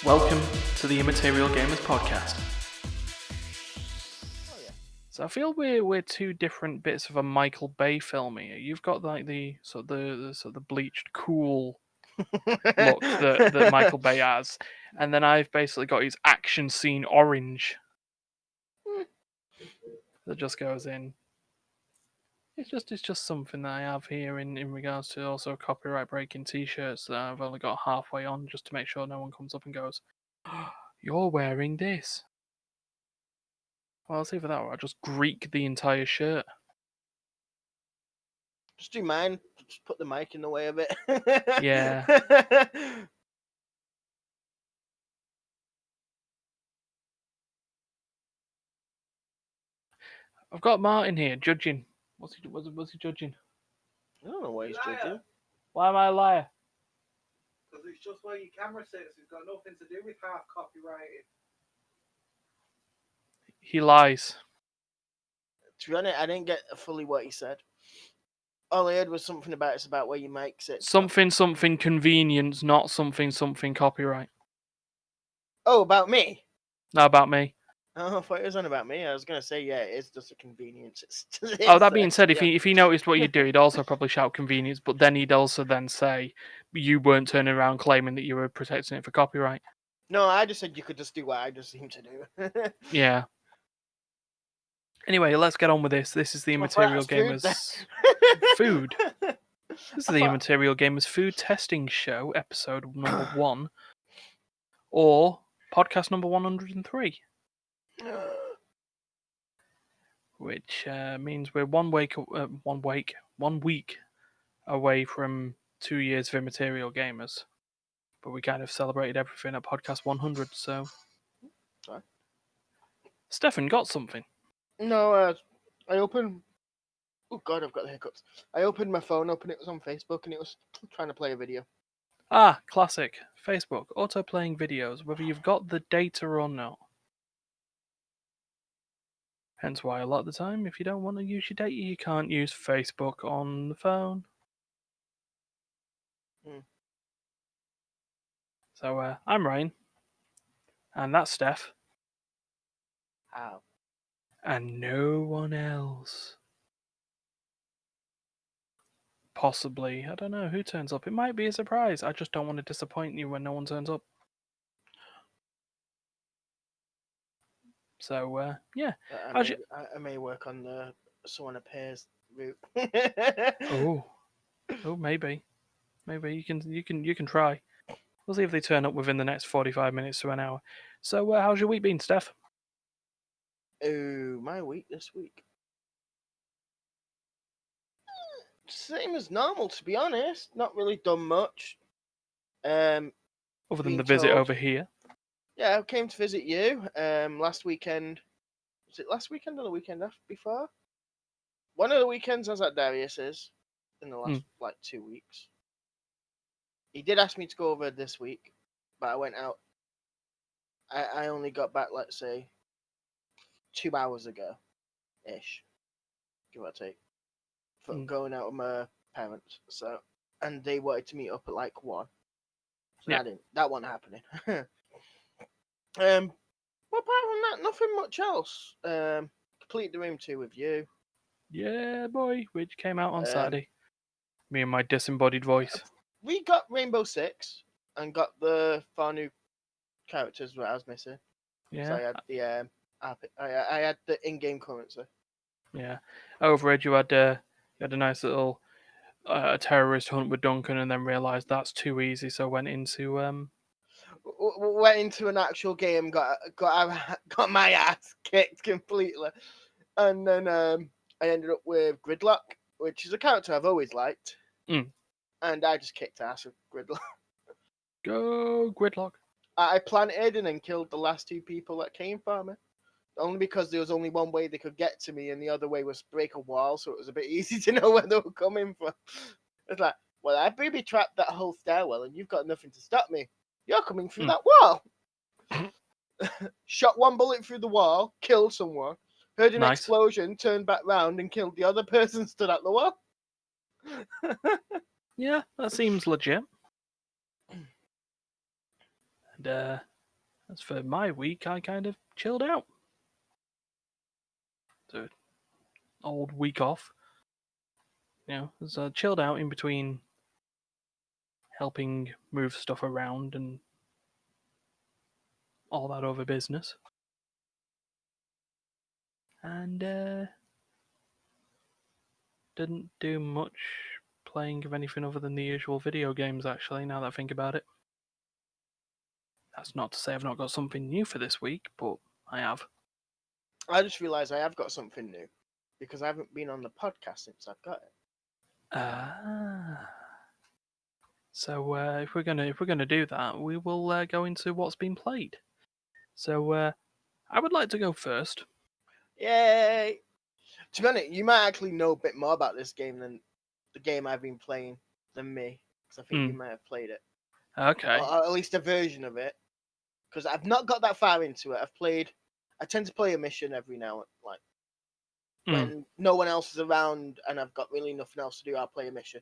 Welcome to the Immaterial Gamers podcast. Oh, yeah. So I feel we're two different bits of a Michael Bay film here. You've got like the bleached cool look that Michael Bay has, and then I've basically got his action scene orange that just goes in. It's just something that I have here in regards to also copyright breaking t-shirts that I've only got halfway on just to make sure no one comes up and goes, oh, "You're wearing this." Well, I'll see for that or I'll just Greek the entire shirt. Just do mine. Just put the mic in the way of it. Yeah. I've got Martin here judging. What's he judging? I don't know why he's judging. Why am I a liar? Because it's just where your camera sits. It's got nothing to do with half copyrighted. He lies. To be honest, I didn't get fully what he said. All I heard was something about it's about where your mic sits. Something convenience, not something copyright. Oh, about me? Not about me. Oh, I thought it was on about me. I was going to say, yeah, it is just a convenience. Oh, that being said, if he noticed what you do, he'd also probably shout convenience, but then he'd also then say you weren't turning around claiming that you were protecting it for copyright. No, I just said you could just do what I just seem to do. Yeah. Anyway, let's get on with this. This is the Immaterial Gamers food. This is the Immaterial Gamers food testing show, episode number 1, or podcast number 103. Which means we're 1 week away from 2 years of Immaterial Gamers. But we kind of celebrated everything at podcast 100, so... Sorry? Stefan got something. No, I opened... Oh, God, I've got the hiccups. I opened my phone up and it was on Facebook and it was trying to play a video. Ah, classic. Facebook, auto-playing videos, whether you've got the data or not. Hence why a lot of the time, if you don't want to use your data, you can't use Facebook on the phone. So, I'm Ryan. And that's Steph. How? And no one else. Possibly. I don't know who turns up. It might be a surprise. I just don't want to disappoint you when no one turns up. So, yeah. I may work on the someone appears route. Oh, maybe. Maybe you can try. We'll see if they turn up within the next 45 minutes to an hour. So, how's your week been, Steph? Oh, my week this week. Same as normal, to be honest. Not really done much. Other than being the visit told- over here. Yeah, I came to visit you last weekend. Was it last weekend or the weekend before? One of the weekends I was at Darius's in the last 2 weeks. He did ask me to go over this week, but I went out. I only got back, let's say, 2 hours ago, ish, give or take, for going out with my parents. So, and they wanted to meet up at like 1. So that wasn't happening. But apart from that, nothing much else. Complete the Room 2 with you. Yeah, boy, which came out on Saturday. Me and my disembodied voice. We got Rainbow Six and got the 4 new characters that I was missing. Yeah. So I had the I had the in-game currency. Yeah. Over Edge, you had a nice little terrorist hunt with Duncan, and then realised that's too easy, so went into Went into an actual game, got my ass kicked completely, and then I ended up with Gridlock, which is a character I've always liked, and I just kicked ass with Gridlock. Go Gridlock. I planted and then killed the last 2 people that came for me. Only because there was only one way they could get to me, and the other way was break a wall, so it was a bit easy to know where they were coming from. It's like, well, I booby trapped that whole stairwell, and you've got nothing to stop me. You're coming through that wall. Shot 1 bullet through the wall, killed someone, heard an explosion, turned back round, and killed the other person stood at the wall. Yeah, that seems legit. And As for my week, I kind of chilled out. So, old week off. So chilled out in between helping move stuff around and all that other business. And didn't do much playing of anything other than the usual video games, actually, now that I think about it. That's not to say I've not got something new for this week, but I have. I just realised I have got something new because I haven't been on the podcast since I've got it. Ah. So if we're gonna do that, we will go into what's been played. So I would like to go first. Yay! To be honest, you might actually know a bit more about this game than the game I've been playing than me, because I think you might have played it, Okay. or at least a version of it. Because I've not got that far into it. I tend to play a mission every now and like when no one else is around and I've got really nothing else to do. I'll play a mission.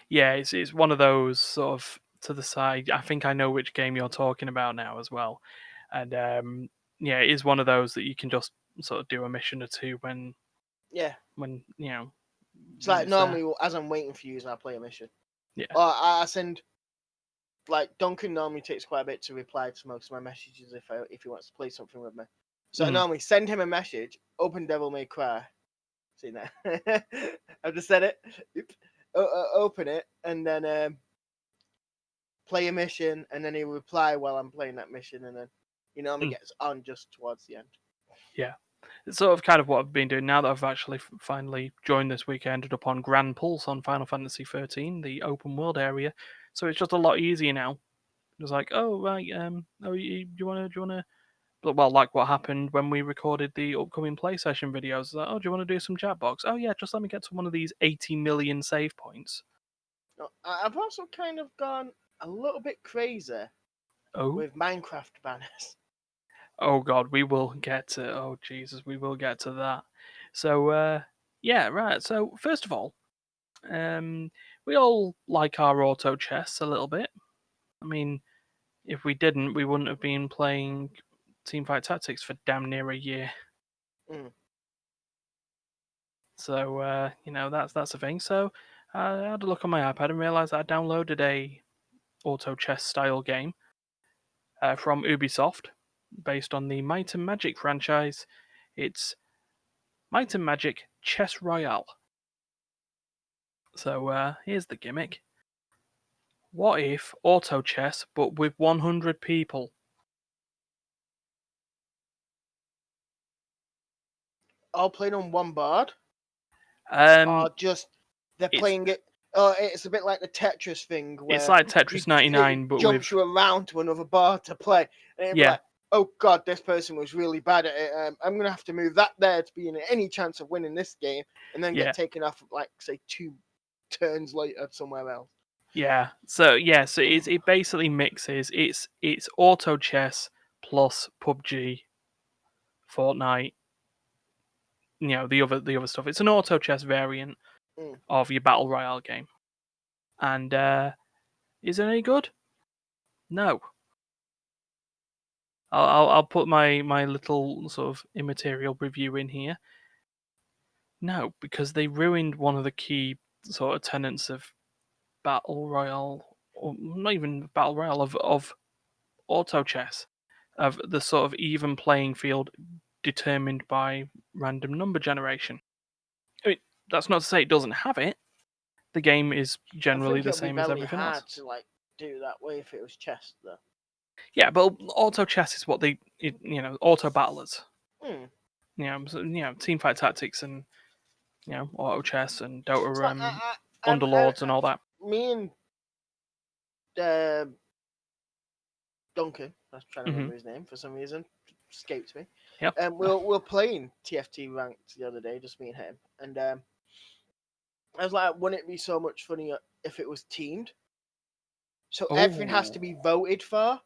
Yeah, it's one of those sort of to the side. I think I know which game you're talking about now as well, and yeah, it is one of those that you can just sort of do a mission or two when Yeah, it's when like it's there. normally as I'm waiting for you, I'll play a mission. Yeah. Or I send like Duncan normally takes quite a bit to reply to most of my messages if he wants to play something with me. So I normally send him a message. Open Devil May Cry. See that? I've just said it. Open it and then play a mission, and then he'll reply while I'm playing that mission, and then he normally gets on just towards the end. Yeah. It's sort of kind of what I've been doing now that I've actually finally joined this week. I ended up on Grand Pulse on Final Fantasy 13, the open world area. So it's just a lot easier now. It's like, oh right, do you wanna? Well, like what happened when we recorded the upcoming play session videos. Like, oh, do you want to do some chat box? Oh yeah, just let me get to one of these 80 million save points. I've also kind of gone a little bit crazy Oh, with Minecraft banners. oh God, we will get to. Oh Jesus, we will get to that. So yeah, right. So first of all, we all like our auto chess a little bit. I mean, if we didn't, we wouldn't have been playing Teamfight Tactics for damn near a year. Mm. So that's the thing. So I had a look on my iPad and realised I downloaded a auto chess style game from Ubisoft based on the Might and Magic franchise. It's Might and Magic Chess Royale. So here's the gimmick. What if auto chess but with 100 people? All playing on one board, Um, or just they're it's playing it. Oh, it's a bit like the Tetris thing it's where like you, Tetris it 99, but jumps with you around to another board to play, and it'd be yeah, like, oh god, this person was really bad at it. I'm gonna have to move that there to be in any chance of winning this game, and then yeah, get taken off like say 2 turns later somewhere else. yeah. So it basically mixes. It's auto chess plus PUBG, Fortnite, the other stuff. It's an auto chess variant Mm. of your battle royale game. And is it any good? No. I'll put my little sort of immaterial review in here. No, because they ruined one of the key sort of tenets of battle royale, or not even battle royale of auto chess, of the sort of even playing field determined by random number generation. I mean, that's not to say it doesn't have it. The game is I generally think the it'll be same as very everything else. hard to like do that way if it was chess though. Yeah, but auto chess is what auto battlers. Mm. Teamfight Tactics and auto chess and So Dota Underlords and all that. me and uh, Duncan, I was trying to Hmm. remember his name for some reason, escaped me. Yep. We're playing TFT ranked the other day, just me and him, and I was like, wouldn't it be so much funnier if it was teamed? So everything has to Oh, be voted for,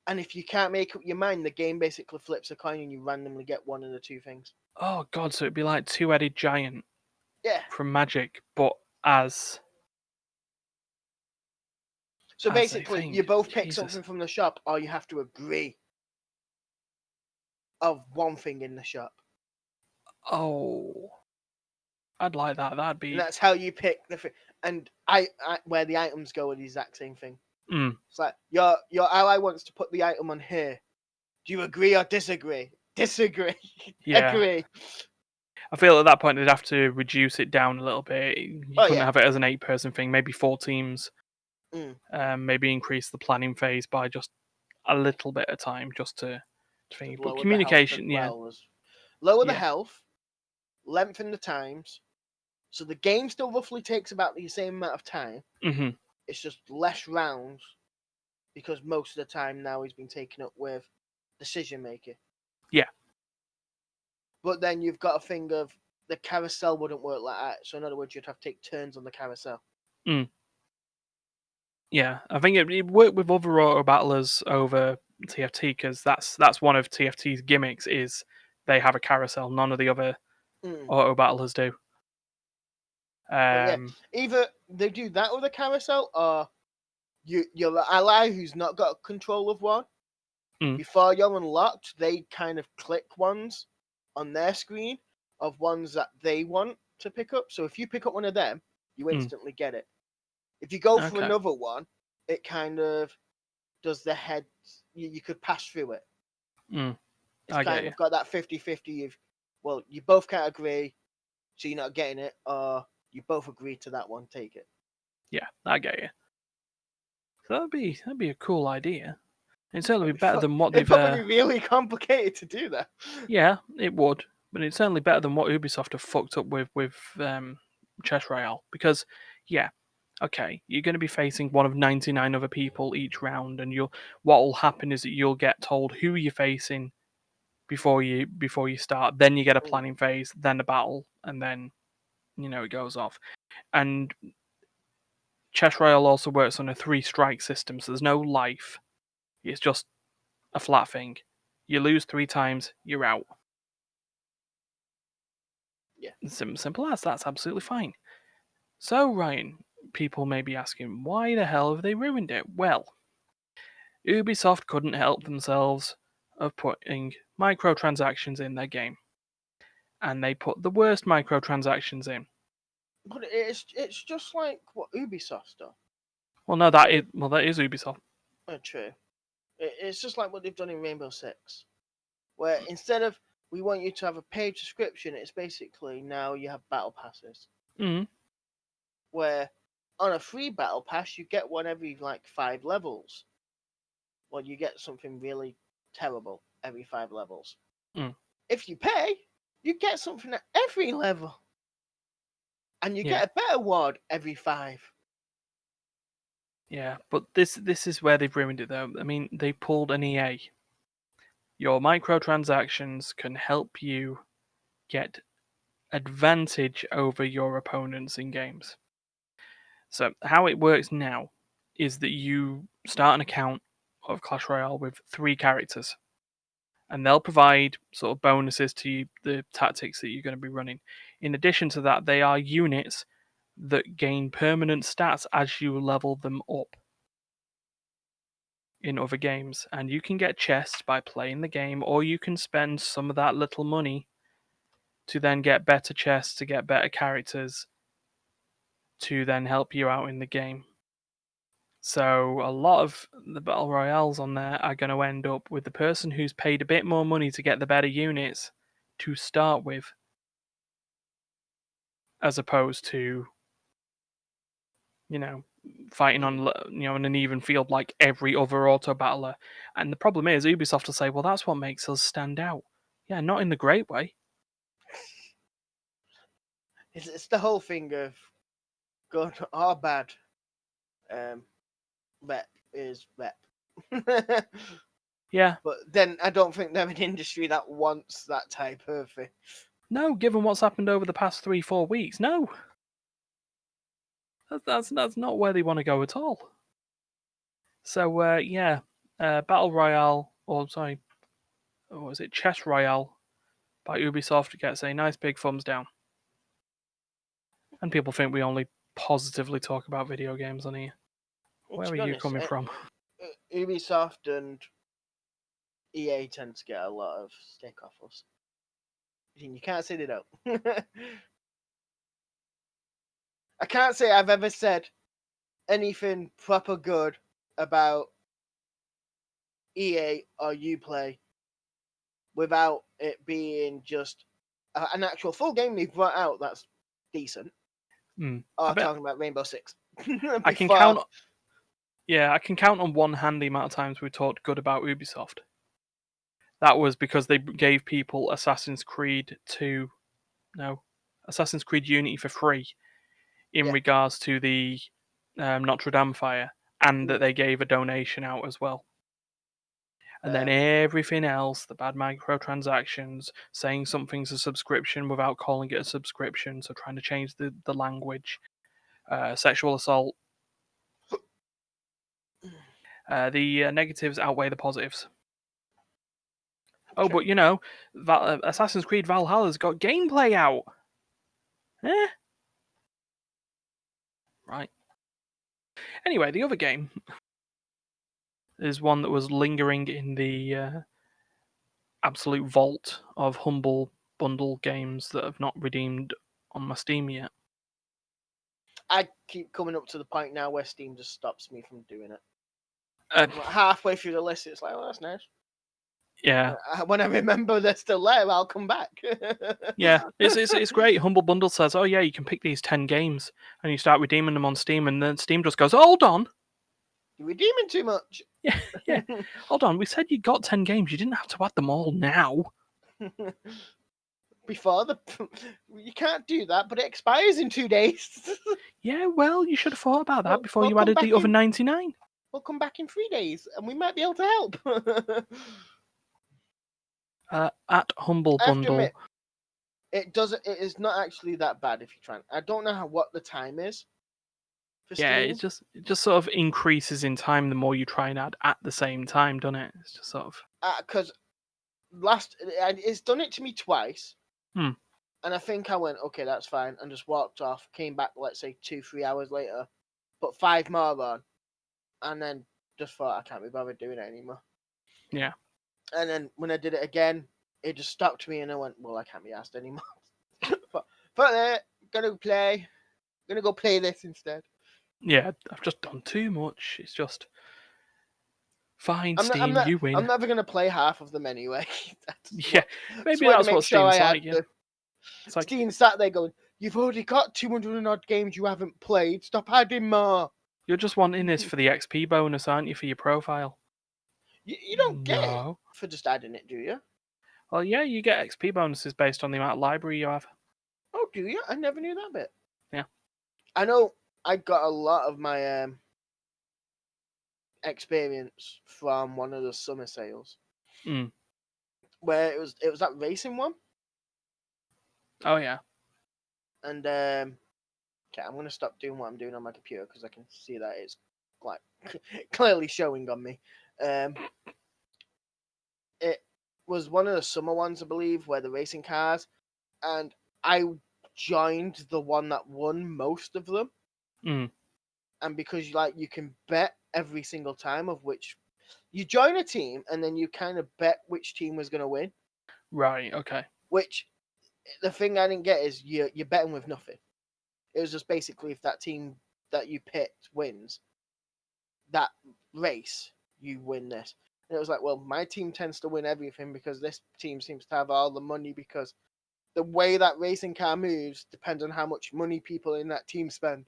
and if you can't make up your mind, the game basically flips a coin and you randomly get one of the two things. oh God! So it'd be like Two-Headed Giant Yeah. from Magic, but as So as they basically, think. you both pick Jesus. something from the shop, or you have to agree of one thing in the shop, Oh, I'd like that. That'd and be. that's how you pick the thing. And I where the items go are the exact same thing. Mm, It's like your ally wants to put the item on here. Do you agree or disagree? Disagree. yeah. Agree. I feel at that point they'd have to reduce it down a little bit. You Oh couldn't yeah. have it as an 8-person thing. Maybe 4 teams. Mm. Maybe increase the planning phase by just a little bit of time, just to think. But Lower the health as communication, yeah, well as lower the yeah. health, lengthen the times. So the game still roughly takes about the same amount of time. Hmm. It's just less rounds because most of the time now he's been taken up with decision making. Yeah. But then you've got a thing of the carousel wouldn't work like that. So in other words, you'd have to take turns on the carousel. Mm. Yeah, I think it worked with other auto battlers over TFT because that's one of TFT's gimmicks is they have a carousel. None of the other Mm. auto battlers do. But yeah, either they do that with a carousel, or your ally who's not got control of one. Mm. Before you're unlocked, they kind of click ones on their screen of ones that they want to pick up. So if you pick up one of them, you instantly get it. If you go for Okay. another one, it kind of does the head. You could pass through it. Mm. It's I get kind you. of got that 50-50 of, well, you both can't agree, so you're not getting it, or you both agree to that one, take it. Yeah, I get you. So that'd be a cool idea. It'd certainly It'd be better than what it'd they've. probably be really complicated to do that. Yeah, it would, but it's certainly better than what Ubisoft have fucked up with Chess Royale. Because, yeah, okay, you're going to be facing one of 99 other people each round, and what will happen is that you'll get told who you're facing before you start. Then you get a planning phase, then a battle, and then it goes off. And Chess Royale also works on a 3-strike system, so there's no life. It's just a flat thing. You lose 3 times, you're out. Yeah. Simple as. That's absolutely fine. So, Ryan, people may be asking, why the hell have they ruined it? Well, Ubisoft couldn't help themselves of putting microtransactions in their game. And they put the worst microtransactions in. But it's just like what Ubisoft's done. Well, no, that is Ubisoft. True. It's just like what they've done in Rainbow Six, where instead of we want you to have a paid subscription, it's basically now you have battle passes. Mm. Where on a free battle pass you get one every like 5 levels. Well, you get something really terrible every 5 levels. Mm. If you pay, you get something at every level, and you Yeah. get a better ward every 5. Yeah, but this is where they've ruined it, though. I mean, they pulled an EA. Your microtransactions can help you get advantage over your opponents in games. So how it works now is that you start an account of Clash Royale with 3 characters, and they'll provide sort of bonuses to you, the tactics that you're going to be running. In addition to that, they are units that gain permanent stats as you level them up in other games, and you can get chests by playing the game, or you can spend some of that little money to then get better chests, to get better characters, to then help you out in the game. So a lot of the battle royales on there are going to end up with the person who's paid a bit more money to get the better units to start with, as opposed to fighting on on an even field like every other auto battler. And the problem is Ubisoft will say, well, that's what makes us stand out. Yeah, not in the great way. It's the whole thing of good or bad. Rep is rep. Yeah. But then I don't think they're an industry that wants that type of thing. No, given what's happened over the past 3-4 weeks, no. That's not where they want to go at all. So yeah, Battle Royale, or sorry, what was it? Chess Royale by Ubisoft gets a nice big thumbs down. And people think we only positively talk about video games on here. Where to are be you honest, coming from? Ubisoft and EA tend to get a lot of stick off us. You can't say they don't. I can't say I've ever said anything proper good about EA or Uplay without it being just an actual full game they've brought out that's decent. I Or bet talking about Rainbow Six. I can count. Yeah, I can count on one hand the amount of times we talked good about Ubisoft. That was because they gave people Assassin's Creed Unity for free in Yeah. regards to the Notre Dame fire, and that Mm. they gave a donation out as well. And then Um, everything else, the bad microtransactions, saying something's a subscription without calling it a subscription, so trying to change the language, sexual assault. The negatives outweigh the positives. Oh, Sure. but Assassin's Creed Valhalla's got gameplay out. Eh? Right. Anyway, the other game is one that was lingering in the absolute vault of humble bundle games that have not redeemed on my Steam yet. I keep coming up to the point now where Steam just stops me from doing it. Uh, Like halfway through the list, it's like, oh, that's nice. yeah, When I remember they're still there, I'll come back. yeah, it's great. Humble Bundle says, "Oh yeah, you can pick these 10 games," and you start redeeming them on Steam, and then Steam just goes, "Hold on, You're redeeming too much." yeah, yeah, hold on. We said you got 10 games. You didn't have to add them all now." Before you can't do that, but it expires in 2 days. Yeah, well, you should have thought about that before We'll you come added back the other in. 99. We'll come back in 3 days, and we might be able to help. At Humble I have to Bundle, admit, it doesn't. It is not actually that bad if you try. I don't know what the time is for yeah, Steam. it just sort of increases in time the more you try and add at the same time, doesn't it? It's just sort of Because it's done it to me twice, Hmm. and I think I went, okay, that's fine, and just walked off. Came back, let's say 2-3 hours later, put 5 more on, and then just thought I can't be bothered doing it anymore. yeah. And then when I did it again, it just stopped me, and I went, well, I can't be asked anymore. but gonna go play this instead. Yeah, I've just done too much. It's just fine, I'm Steam, you win. never gonna play half of them anyway. Yeah, maybe Wanted to that's make what sure I Steam's had like. Yeah, the it's like Steam sat there going, "You've already got 200 and odd games you haven't played. Stop adding more." you're just wanting this for the XP bonus, aren't you, for your profile? You don't get it No. for just adding it, do you? Well, yeah, you get XP bonuses based on the amount of library you have. Oh, do you? I never knew that bit. Yeah. I know I got a lot of my experience from one of the summer sales Mm. where it was that racing one, Oh yeah. and okay, I'm gonna stop doing what I'm doing on my computer because I can see that it's like clearly showing on me. It was one of the summer ones, I believe, where the racing cars, and I joined the one that won most of them. Mm. And because you can bet every single time of which you join a team, and then you kind of bet which team was going to win. Right. Okay. Which the thing I didn't get is you're betting with nothing. It was just basically if that team that you picked wins that race, you win this. And it was like, well, my team tends to win everything because this team seems to have all the money because the way that racing car moves depends on how much money people in that team spend.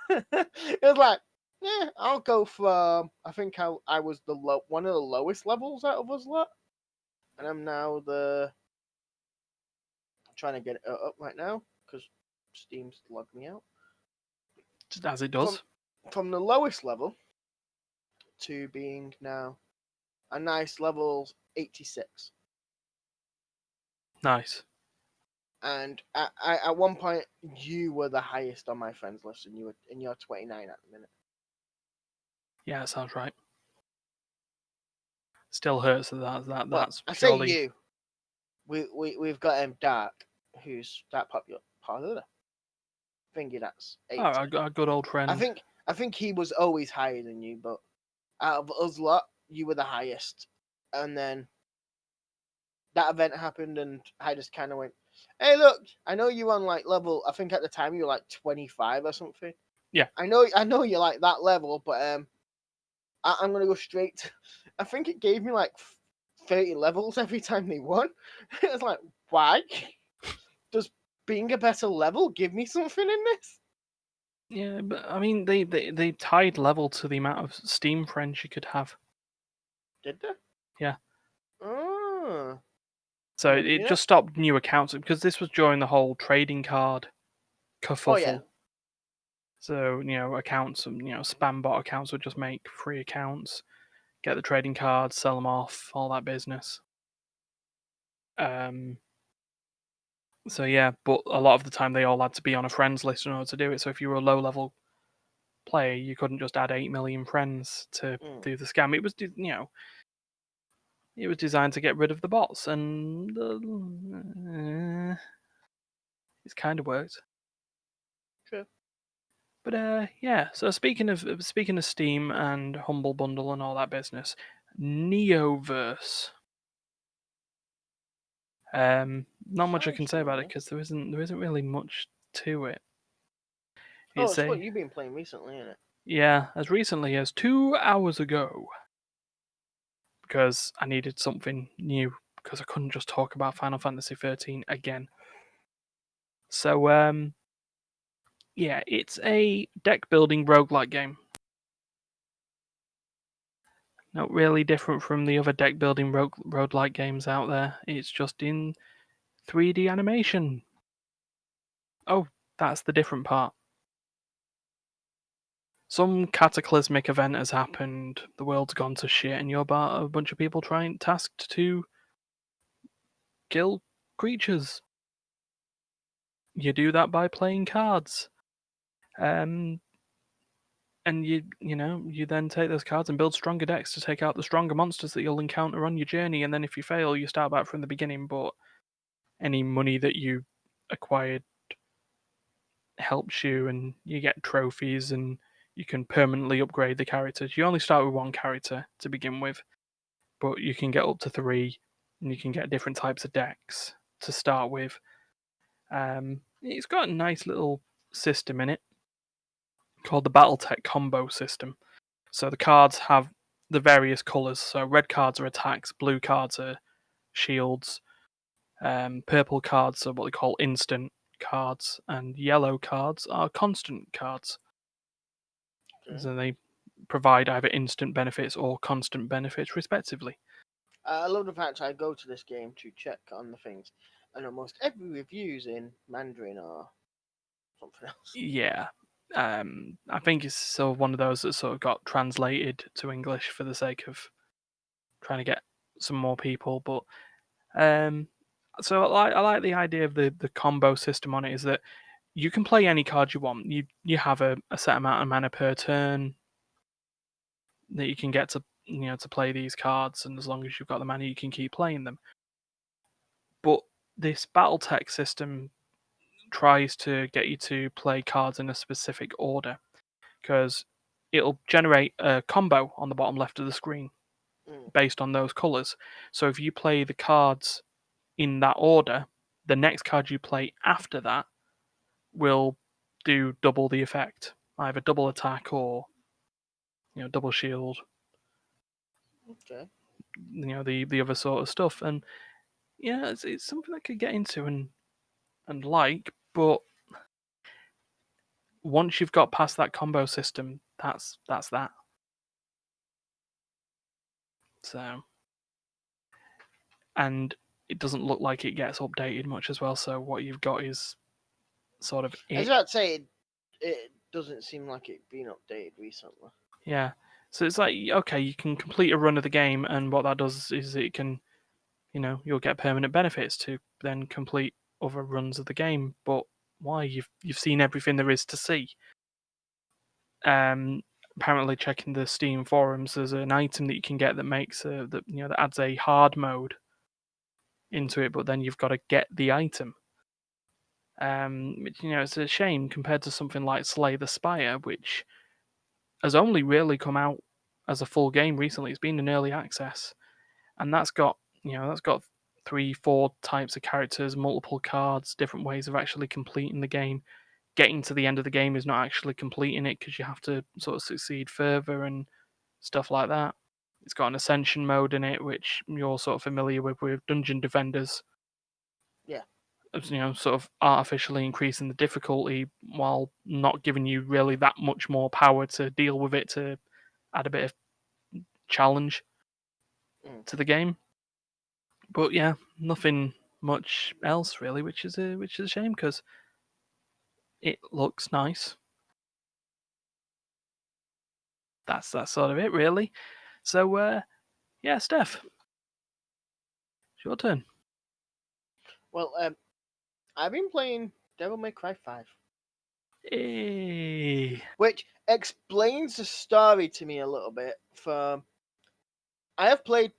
It was like, yeah, I'll go for. I think I was one of the lowest levels out of us lot, and I'm now I'm trying to get it up right now because Steam's logged me out. Just as it From does. from the lowest level to being now a nice level 86. Nice. And at one point you were the highest on my friends list, and you're 29 at the minute. Yeah, that sounds right. Still hurts that Well, that's I say purely. you. We've got Dark, who's that popular. Part of the thingy that's 80. Oh, our good old friend. I think he was always higher than you, but out of us lot, you were the highest. And then that event happened, and I just kind of went, "Hey, look, I know you on like level. I think at the time you were like 25 or something. Yeah. I know you're like that level, but I'm gonna go straight. I think it gave me like 30 levels every time they won. It was like, why? Does being a better level give me something in this? Yeah, but I mean, they tied level to the amount of Steam friends you could have. Did they? Yeah. Oh. So Never it knew just stopped new accounts because this was during the whole trading card kerfuffle. Oh yeah. So accounts, spam bot accounts would just make free accounts, get the trading cards, sell them off, all that business. So yeah, but a lot of the time they all had to be on a friends list in order to do it. So if you were a low level player, you couldn't just add 8 million friends to do the scam. It was it was designed to get rid of the bots, and it's kind of worked. True. But yeah. So speaking of Steam and Humble Bundle and all that business, Neoverse. Not much I can Sounds say about it familiar. because there isn't really much to it. Oh, It's it's what a you've been playing recently, isn't it? yeah, as recently as 2 hours ago, because I needed something new because I couldn't just talk about Final Fantasy 13 again. So yeah, it's a deck building roguelike game. Not really different from the other deck building roguelike games out there. It's just in 3D animation. Oh, that's the different part. Some cataclysmic event has happened, the world's gone to shit, and you're about a bunch of people tasked to kill creatures. You do that by playing cards. And you then take those cards and build stronger decks to take out the stronger monsters that you'll encounter on your journey, and then if you fail, you start back from the beginning, but any money that you acquired helps you, and you get trophies, and you can permanently upgrade the characters. You only start with one character to begin with, but you can get up to 3, and you can get different types of decks to start with. It's got a nice little system in it called the BattleTech combo system. So the cards have the various colours. So red cards are attacks, blue cards are shields, purple cards are what they call instant cards, and yellow cards are constant cards. Okay. So they provide either instant benefits or constant benefits, respectively. I love the fact I go to this game to check on the things, and almost every review's in Mandarin or something else. Yeah. I think it's sort of one of those that sort of got translated to English for the sake of trying to get some more people. But so I like the idea of the combo system on it. Is that you can play any card you want. You have a set amount of mana per turn that you can get to play these cards, and as long as you've got the mana, you can keep playing them. But this BattleTech system tries to get you to play cards in a specific order, because it'll generate a combo on the bottom left of the screen based on those colours. So if you play the cards in that order, the next card you play after that will do double the effect, either double attack or double shield, Okay. the other sort of stuff. And yeah, it's something I could get into and like, but once you've got past that combo system, that's that. So, and it doesn't look like it gets updated much as well. So what you've got is sort of I was it. about to say it doesn't seem like it's been updated recently. Yeah. So it's like, okay, you can complete a run of the game, and what that does is it can, you'll get permanent benefits to then complete other runs of the game. But why? You've seen everything there is to see. Apparently, checking the Steam forums, there's an item that you can get that makes that adds a hard mode into it, but then you've got to get the item. Which, it's a shame compared to something like Slay the Spire, which has only really come out as a full game recently. It's been in early access, and that's got that's got 3, 4 types of characters, multiple cards, different ways of actually completing the game. Getting to the end of the game is not actually completing it because you have to sort of succeed further and stuff like that. It's got an ascension mode in it, which you're sort of familiar with Dungeon Defenders. Yeah. Sort of artificially increasing the difficulty while not giving you really that much more power to deal with it, to add a bit of challenge to the game. But yeah, nothing much else really, which is a shame because it looks nice. That's sort of it really. So yeah, Steph, it's your turn. Well, I've been playing Devil May Cry 5, Hey. which explains the story to me a little bit. I have played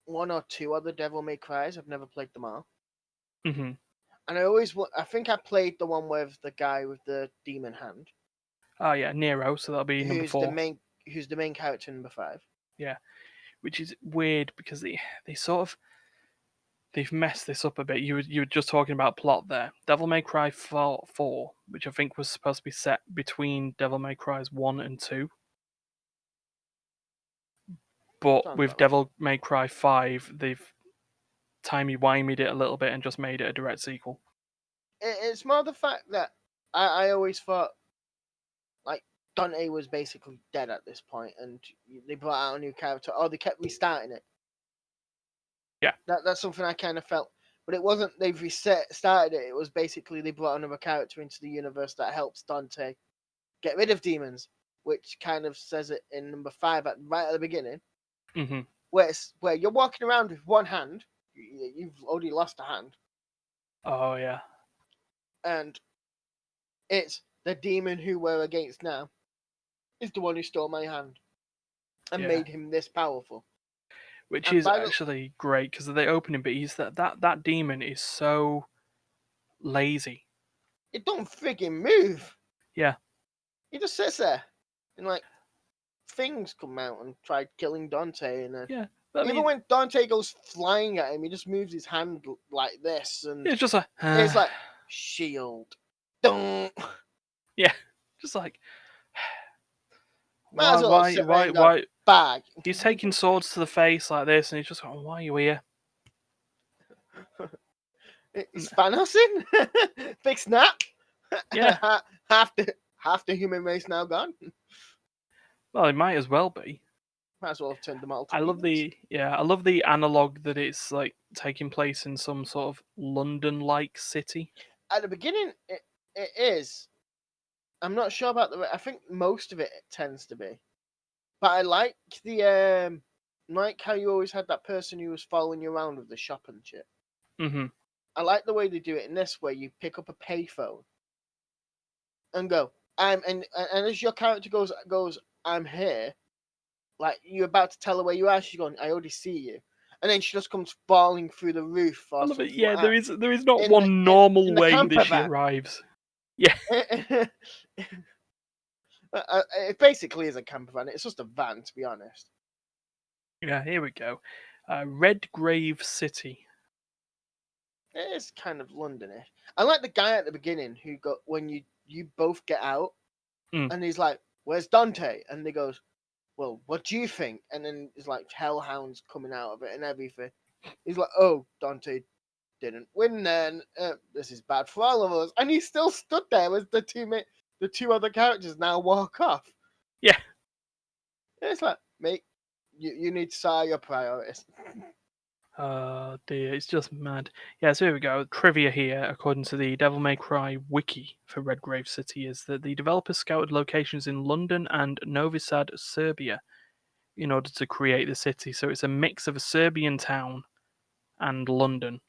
1 or 2 other Devil May Cries. I've never played them all. Mm-hmm. And I think I played the one with the guy with the demon hand. Oh yeah, Nero. So that'll be number 4. Who's the main character in number 5. Yeah, which is weird because they sort of they've messed this up a bit. You were just talking about plot there. Devil May Cry 4, which I think was supposed to be set between Devil May Cry's 1 and 2. But Sounds with about right. Devil May Cry 5, they've timey-wimeyed it a little bit and just made it a direct sequel. It's more the fact that I always thought like Dante was basically dead at this point, and they brought out a new character, or they kept restarting it. Yeah. That's something I kind of felt, but it wasn't. They've started it. It was basically they brought another character into the universe that helps Dante get rid of demons, which kind of says it in number 5 right at the beginning, Mm-hmm. where you're walking around with one hand. You've already lost a hand, Oh yeah. and it's the demon who we're against now is the one who stole my hand and Yeah. made him this powerful. Which And is actually great because they opening bit, he's that demon is so lazy. it don't freaking move. Yeah. He just sits there, and like things come out and try killing Dante, and Yeah. But, even when Dante goes flying at him, he just moves his hand like this, and it's just like it's like shield. Don't. yeah, just like Might as well sit there and go, why? bag. He's taking swords to the face like this, and he's just going, "Why are you here?" It's Thanosing. Big snap. Yeah. half the human race now gone. Well, it might as well be. Might as well have turned them all to I love the analog that it's like taking place in some sort of London-like city. At the beginning, it is. I'm not sure about I think most of it tends to be, but I like like how you always had that person who was following you around with the shop and shit. Mm-hmm. I like the way they do it in this, where you pick up a payphone and go, and as your character goes, I'm here. Like you're about to tell her where you are, she's going, I already see you, and then she just comes falling through the roof I or love it. something Yeah, like that. there is not In one normal in the way camper that she van. arrives. Yeah. It basically is a camper van. It's just a van, to be honest. Yeah, here we go. Redgrave City. It is kind of Londonish. I like the guy at the beginning who got when you both get out, and he's like, "Where's Dante?" And he goes, "Well, what do you think?" And then there's like hellhounds coming out of it and everything. He's like, "Oh, Dante didn't win. Then this is bad for all of us." And he still stood there as the two other characters now walk off. Yeah. And it's like, mate, you need to sort your priorities. Oh dear, it's just mad. Yeah, so here we go. Trivia here, according to the Devil May Cry wiki for Redgrave City, is that the developers scouted locations in London and Novi Sad, Serbia, in order to create the city. So it's a mix of a Serbian town and London.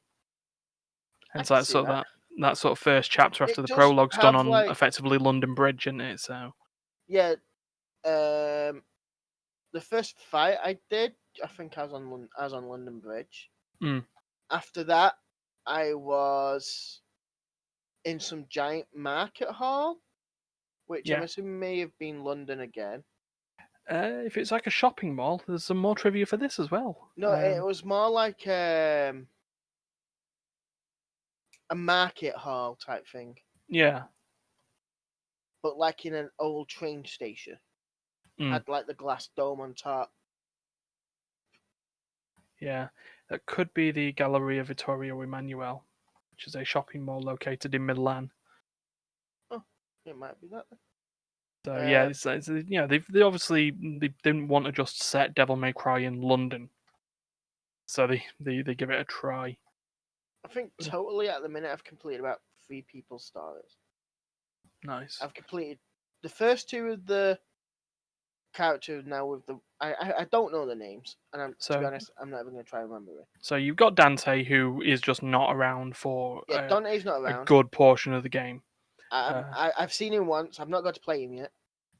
And I it's can like see sort of that. that sort of first chapter after It the does prologue's done have on like, effectively London Bridge, isn't it? So yeah, the first fight I did, I think I was on London Bridge. Mm. After that, I was in some giant market hall which I'm Yeah. assuming may have been London again. If it's like a shopping mall, there's some more trivia for this as well. No, it was more like a market hall type thing, Yeah. but like in an old train station. Mm. Had like the glass dome on top. Yeah. That could be the Galleria Vittorio Emanuele, which is a shopping mall located in Milan. Oh, it might be that. So yeah, it's they obviously they didn't want to just set Devil May Cry in London, so they give it a try. I think totally at the minute I've completed about 3 people's stories. Nice. I've completed the first 2 of the characters now with the I don't know the names, and to be honest, I'm not even gonna try and remember it. So you've got Dante, who is just not around for Yeah, Dante's not a around. good portion of the game. I've seen him once. I've not got to play him yet.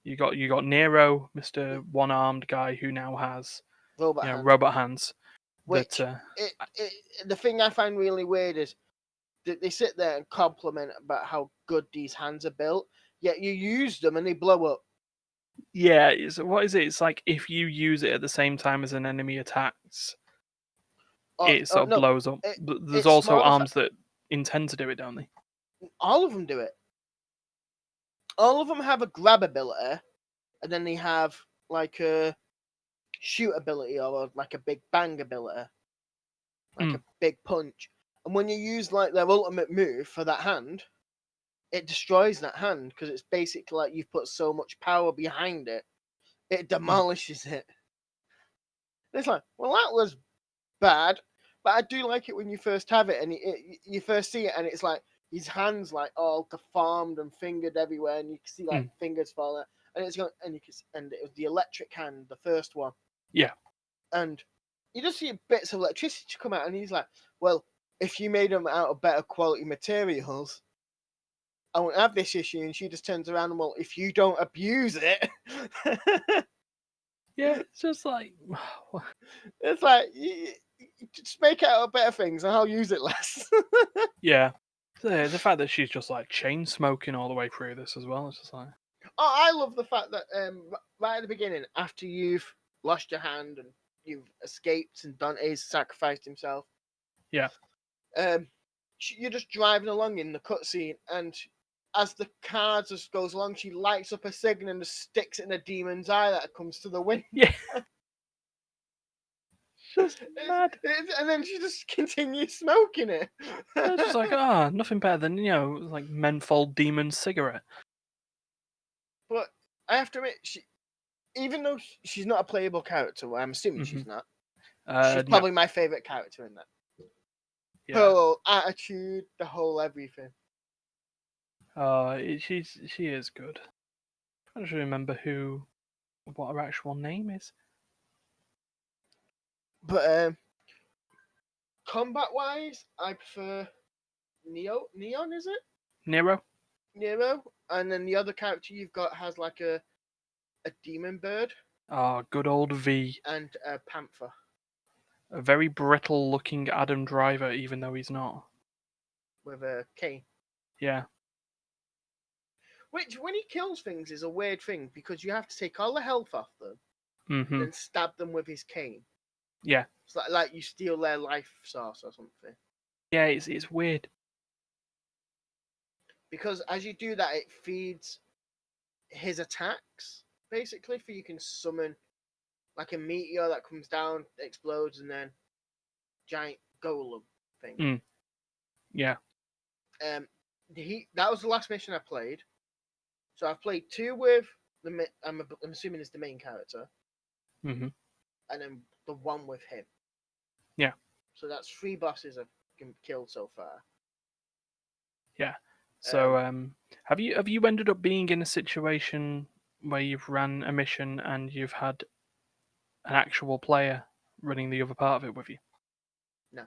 You got Nero, Mr. One-Armed guy, who now has robot hands. Which That the thing I find really weird is that they sit there and compliment about how good these hands are built, yet you use them and they blow up. yeah, what is it? It's like if you use it at the same time as an enemy attacks, it sort of No, blows up. But there's it's also more arms that intend to do it, don't they? all of them do it. All of them have a grab ability, and then they have like a shoot ability or like a big bang ability, like a big punch. And when you use like their ultimate move for that hand, it destroys that hand because it's basically like you've put so much power behind it, it demolishes it. It's like, well, that was bad, but I do like it when you first have it and you first see it, and it's like his hands like all deformed and fingered everywhere, and you can see like fingers falling, and it's going, and you can, and it was the electric hand, the first one. Yeah, and you just see bits of electricity come out, and he's like, well, if you made them out of better quality materials, I won't have this issue. And she just turns around and, well, if you don't abuse it, yeah, it's just like it's like you just make it out of better things, and I'll use it less. yeah. The fact that she's just like chain smoking all the way through this as well. It's just like I love the fact that right at the beginning, after you've lost your hand and you've escaped and Dante's sacrificed himself, yeah, you're just driving along in the cutscene, and as the car just goes along, she lights up a signal and just sticks it in a demon's eye that comes to the window. yeah. Just mad. And then she just continues smoking it. It's just like nothing better than like menthol demon cigarette. But I have to admit, even though she's not a playable character, well, I'm assuming she's not. She's probably my favorite character in that. Yeah. Her whole attitude, the whole everything. She is good. I don't remember what her actual name is. But combat wise, I prefer Neon, is it? Nero. And then the other character you've got has like a demon bird. Good old V. And a panther. A very brittle looking Adam Driver, even though he's not. With a cane. Yeah. Which, when he kills things, is a weird thing, because you have to take all the health off them and then stab them with his cane. Yeah. It's like you steal their life source or something. Yeah, it's weird. Because as you do that, it feeds his attacks, basically, for you can summon like a meteor that comes down, explodes, and then giant golem thing. Yeah. That was the last mission I played. So I've played 2 with I'm assuming it's the main character. Mm-hmm. And then the 1 with him. Yeah. So that's 3 bosses I've killed so far. Yeah. So have you ended up being in a situation where you've ran a mission and you've had an actual player running the other part of it with you? No.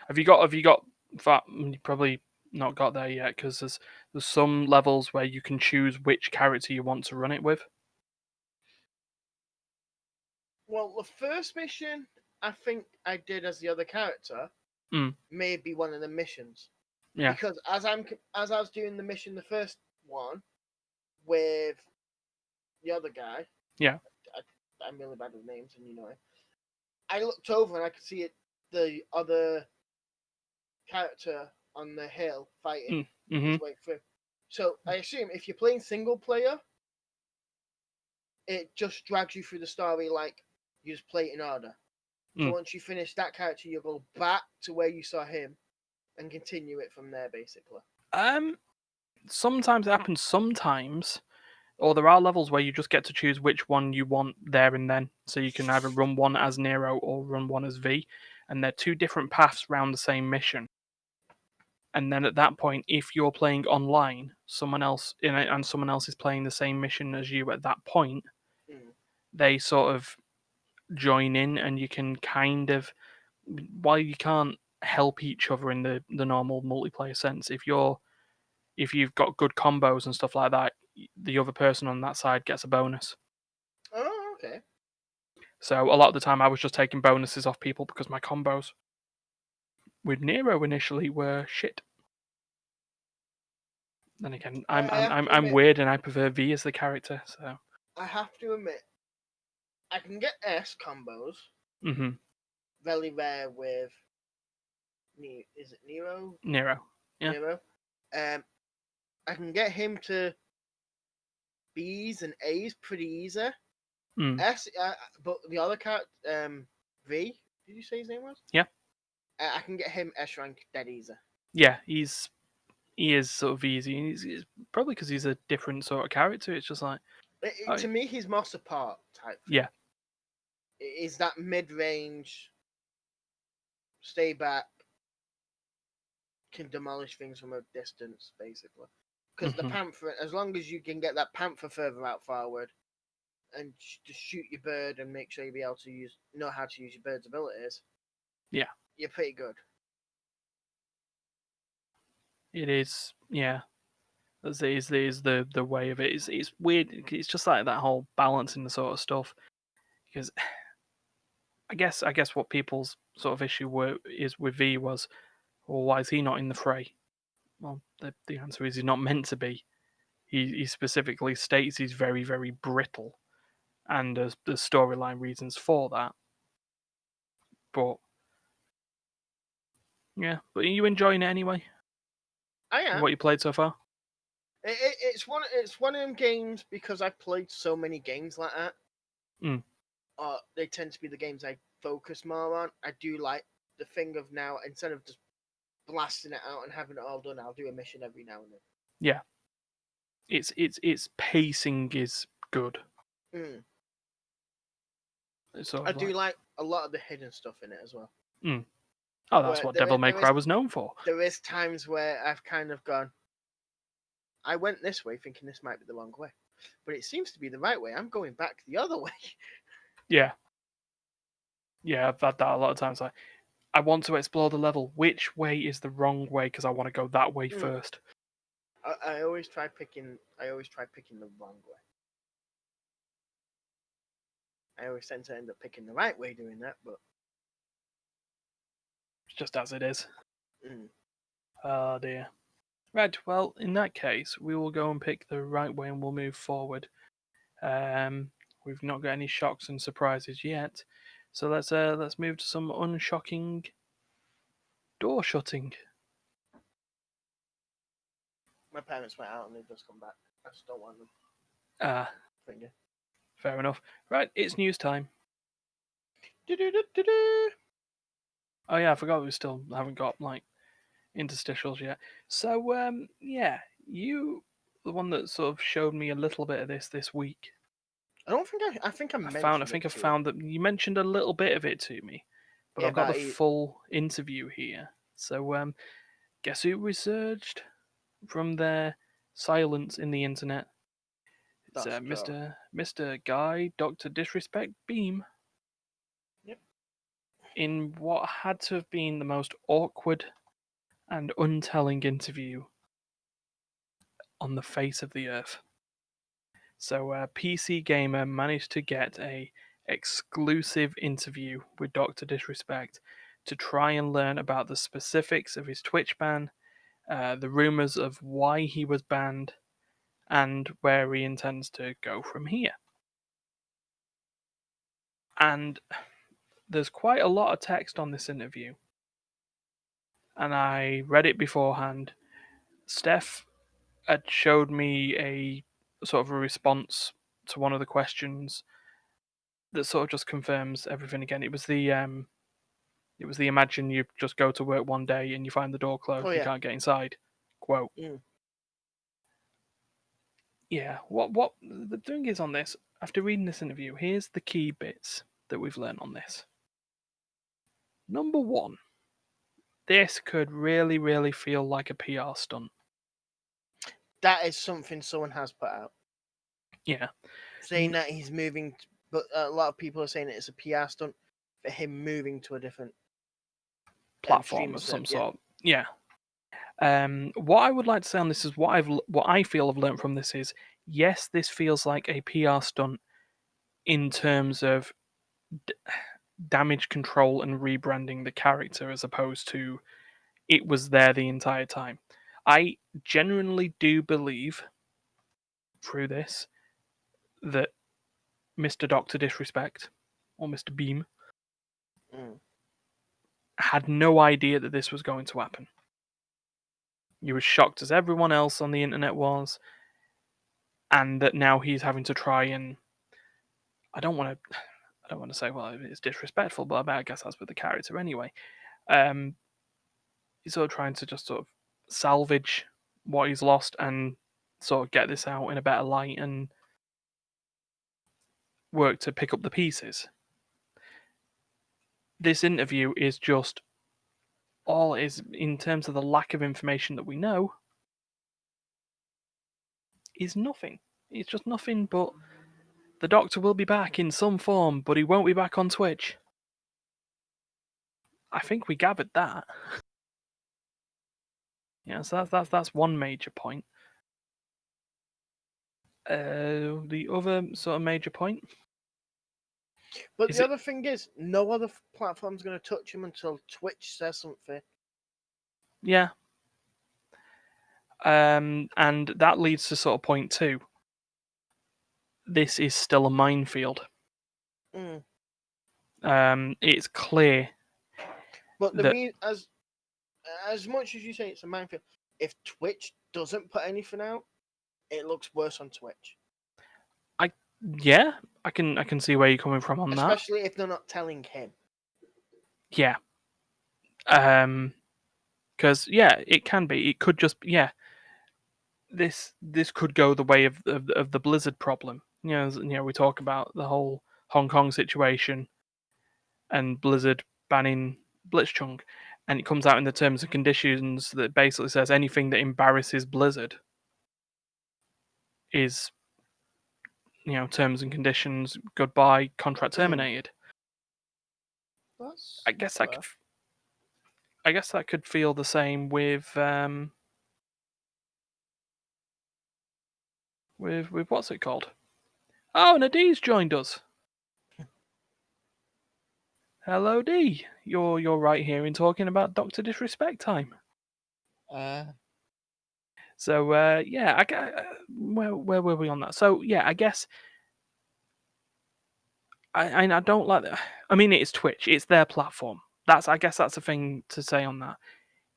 Have you got that? You probably not got there yet, because there's some levels where you can choose which character you want to run it with. Well, the first mission I think I did as the other character may be one of the missions. Yeah. Because as I was doing the mission, the first one, with the other guy. Yeah. I'm really bad with names, and you know it. I looked over and I could see it. The other character on the hill fighting Mm-hmm. his way through. So I assume if you're playing single player, it just drags you through the story like you just play it in order. So once you finish that character, you'll go back to where you saw him and continue it from there, basically. Sometimes it happens. Sometimes, or there are levels where you just get to choose which one you want there and then. So you can either run one as Nero or run one as V, and they're two different paths around the same mission. And then at that point, if you're playing online, someone else in it, and someone else is playing the same mission as you at that point, they sort of join in, and you can kind of, while you can't help each other in the normal multiplayer sense, if you've got good combos and stuff like that, the other person on that side gets a bonus. Oh, okay. So a lot of the time, I was just taking bonuses off people because my combos with Nero initially were shit. Then again, I'm weird and I prefer V as the character. So I have to admit, I can get S combos. Mm-hmm. Very rare with. Is it Nero? Nero. Yeah. Nero. I can get him to B's and A's pretty easy. S, but the other character, V. Did you say his name was? Yeah. I can get him S rank dead easy. Yeah, he is sort of easy. He's probably because he's a different sort of character. It's just like To me, he's more support type. Yeah. Is that mid range? Stay back. Can demolish things from a distance, basically. Because the Panther, as long as you can get that Panther further out forward, and just shoot your bird and make sure you be able to know how to use your bird's abilities. Yeah. You're pretty good. It is, yeah. That is the way of it. It's weird. It's just like that whole balancing the sort of stuff. Because I guess what people's sort of issue is with V was, well, why is he not in the fray? Well, the answer is he's not meant to be. He specifically states he's very, very brittle, and there's storyline reasons for that. But yeah, but are you enjoying it anyway? I am. What you played so far? It's one of them games because I've played so many games like that. They tend to be the games I focus more on. I do like the thing of now, instead of just blasting it out and having it all done, I'll do a mission every now and then. Yeah. Its pacing is good. I do like a lot of the hidden stuff in it as well. Oh, that's what Devil May Cry was known for. There is times where I've kind of gone, I went this way thinking this might be the wrong way, but it seems to be the right way. I'm going back the other way. Yeah. Yeah, I've had that a lot of times. Like, I want to explore the level. Which way is the wrong way? Because I want to go that way first. I always try picking the wrong way. I always tend to end up picking the right way doing that, but It's just as it is. Oh dear. Right, well, in that case, we will go and pick the right way and we'll move forward. We've not got any shocks and surprises yet. So let's move to some unshocking door shutting. My parents went out and they've just come back. I just don't want them. Finger. Fair enough. Right, it's news time. Oh yeah, I forgot we still haven't got like interstitials yet. So yeah, you the one that sort of showed me a little bit of this week. I don't think I think I found that you mentioned a little bit of it to me, but I've got the full interview here. So guess who resurged from their silence in the internet? It's Mr. Guy Dr. Disrespect Beam. Yep. In what had to have been the most awkward and untelling interview on the face of the earth. So PC Gamer managed to get a exclusive interview with Dr. Disrespect to try and learn about the specifics of his Twitch ban, the rumors of why he was banned, and where he intends to go from here. And there's quite a lot of text on this interview, and I read it beforehand. Steph had showed me a sort of a response to one of the questions that sort of just confirms everything again. It was the imagine you just go to work one day and you find the door closed, Oh, you yeah. can't get inside quote. Yeah, what the thing is on this, after reading this interview, here's the key bits that we've learned on this. Number one, this could really, really feel like a PR stunt. That is something someone has put out. Yeah. Saying that he's moving, but a lot of people are saying it's a PR stunt for him moving to a different Platform of some sort. Yeah. What I would like to say on this is what I feel I've learned from this is, yes, this feels like a PR stunt in terms of damage control and rebranding the character, as opposed to it was there the entire time. I genuinely do believe through this that Mr. Dr. Disrespect or Mr. Beam had no idea that this was going to happen. He was shocked as everyone else on the internet was, and that now he's having to try and I don't want to say, well, it's disrespectful, but I guess that's with the character anyway. He's sort of trying to just sort of salvage what he's lost and sort of get this out in a better light and work to pick up the pieces. This interview is just all it is, in terms of the lack of information that we know, is nothing. It's just nothing but the Doctor will be back in some form, but he won't be back on Twitch. I think we gathered that. Yeah, so that's one major point. The other sort of major point. But the other thing is, no other platform's going to touch him until Twitch says something. Yeah. And that leads to sort of point two. This is still a minefield. It's clear. But as much as you say it's a minefield, if Twitch doesn't put anything out, it looks worse on Twitch. I can see where you're coming from on that. Especially if they're not telling him. Yeah. Because it can be. It could just This could go the way of the Blizzard problem. We talk about the whole Hong Kong situation and Blizzard banning Blitzchung, and it comes out in the terms and conditions that basically says anything that embarrasses Blizzard is, terms and conditions, goodbye, contract terminated. I guess that could feel the same with what's it called? Oh, Nadine's joined us. Hello, D. You're right here in talking about Dr. Disrespect time. So where were we on that? So I guess I don't like that. I mean, it's Twitch. It's their platform. I guess that's a thing to say on that.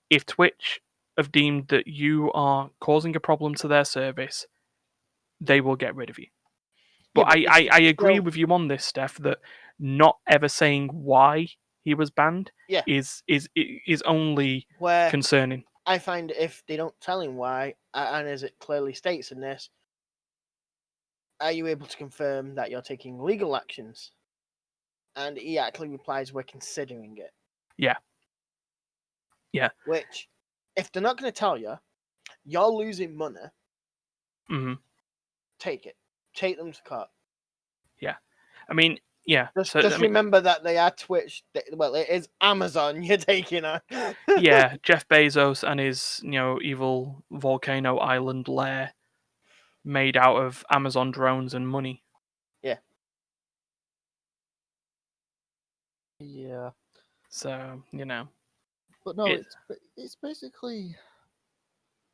If Twitch have deemed that you are causing a problem to their service, they will get rid of you. But I agree with you on this, Steph, that not ever saying why he was banned is only concerning. I find if they don't tell him why, and as it clearly states in this, are you able to confirm that you're taking legal actions? And he actually replies, we're considering it. Yeah. Yeah. Which, if they're not going to tell you, you're losing money. Mm-hmm. Take it. Take them to court. Yeah. I mean, yeah. Just remember that they are Twitch. Well, it is Amazon you're taking on. Yeah, Jeff Bezos and his evil volcano island lair made out of Amazon drones and money. Yeah. Yeah. So But no, it's basically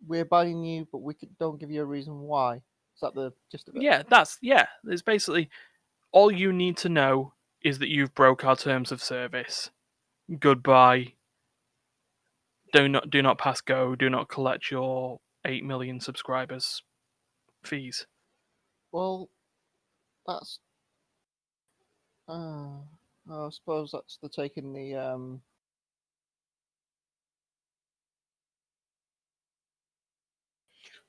we're buying you, but we don't give you a reason why. Is that the gist of it? Yeah, it's basically all you need to know is that you've broke our terms of service. Goodbye. Do not pass go. Do not collect your 8 million subscribers fees. Well, that's. I suppose that's the taking the.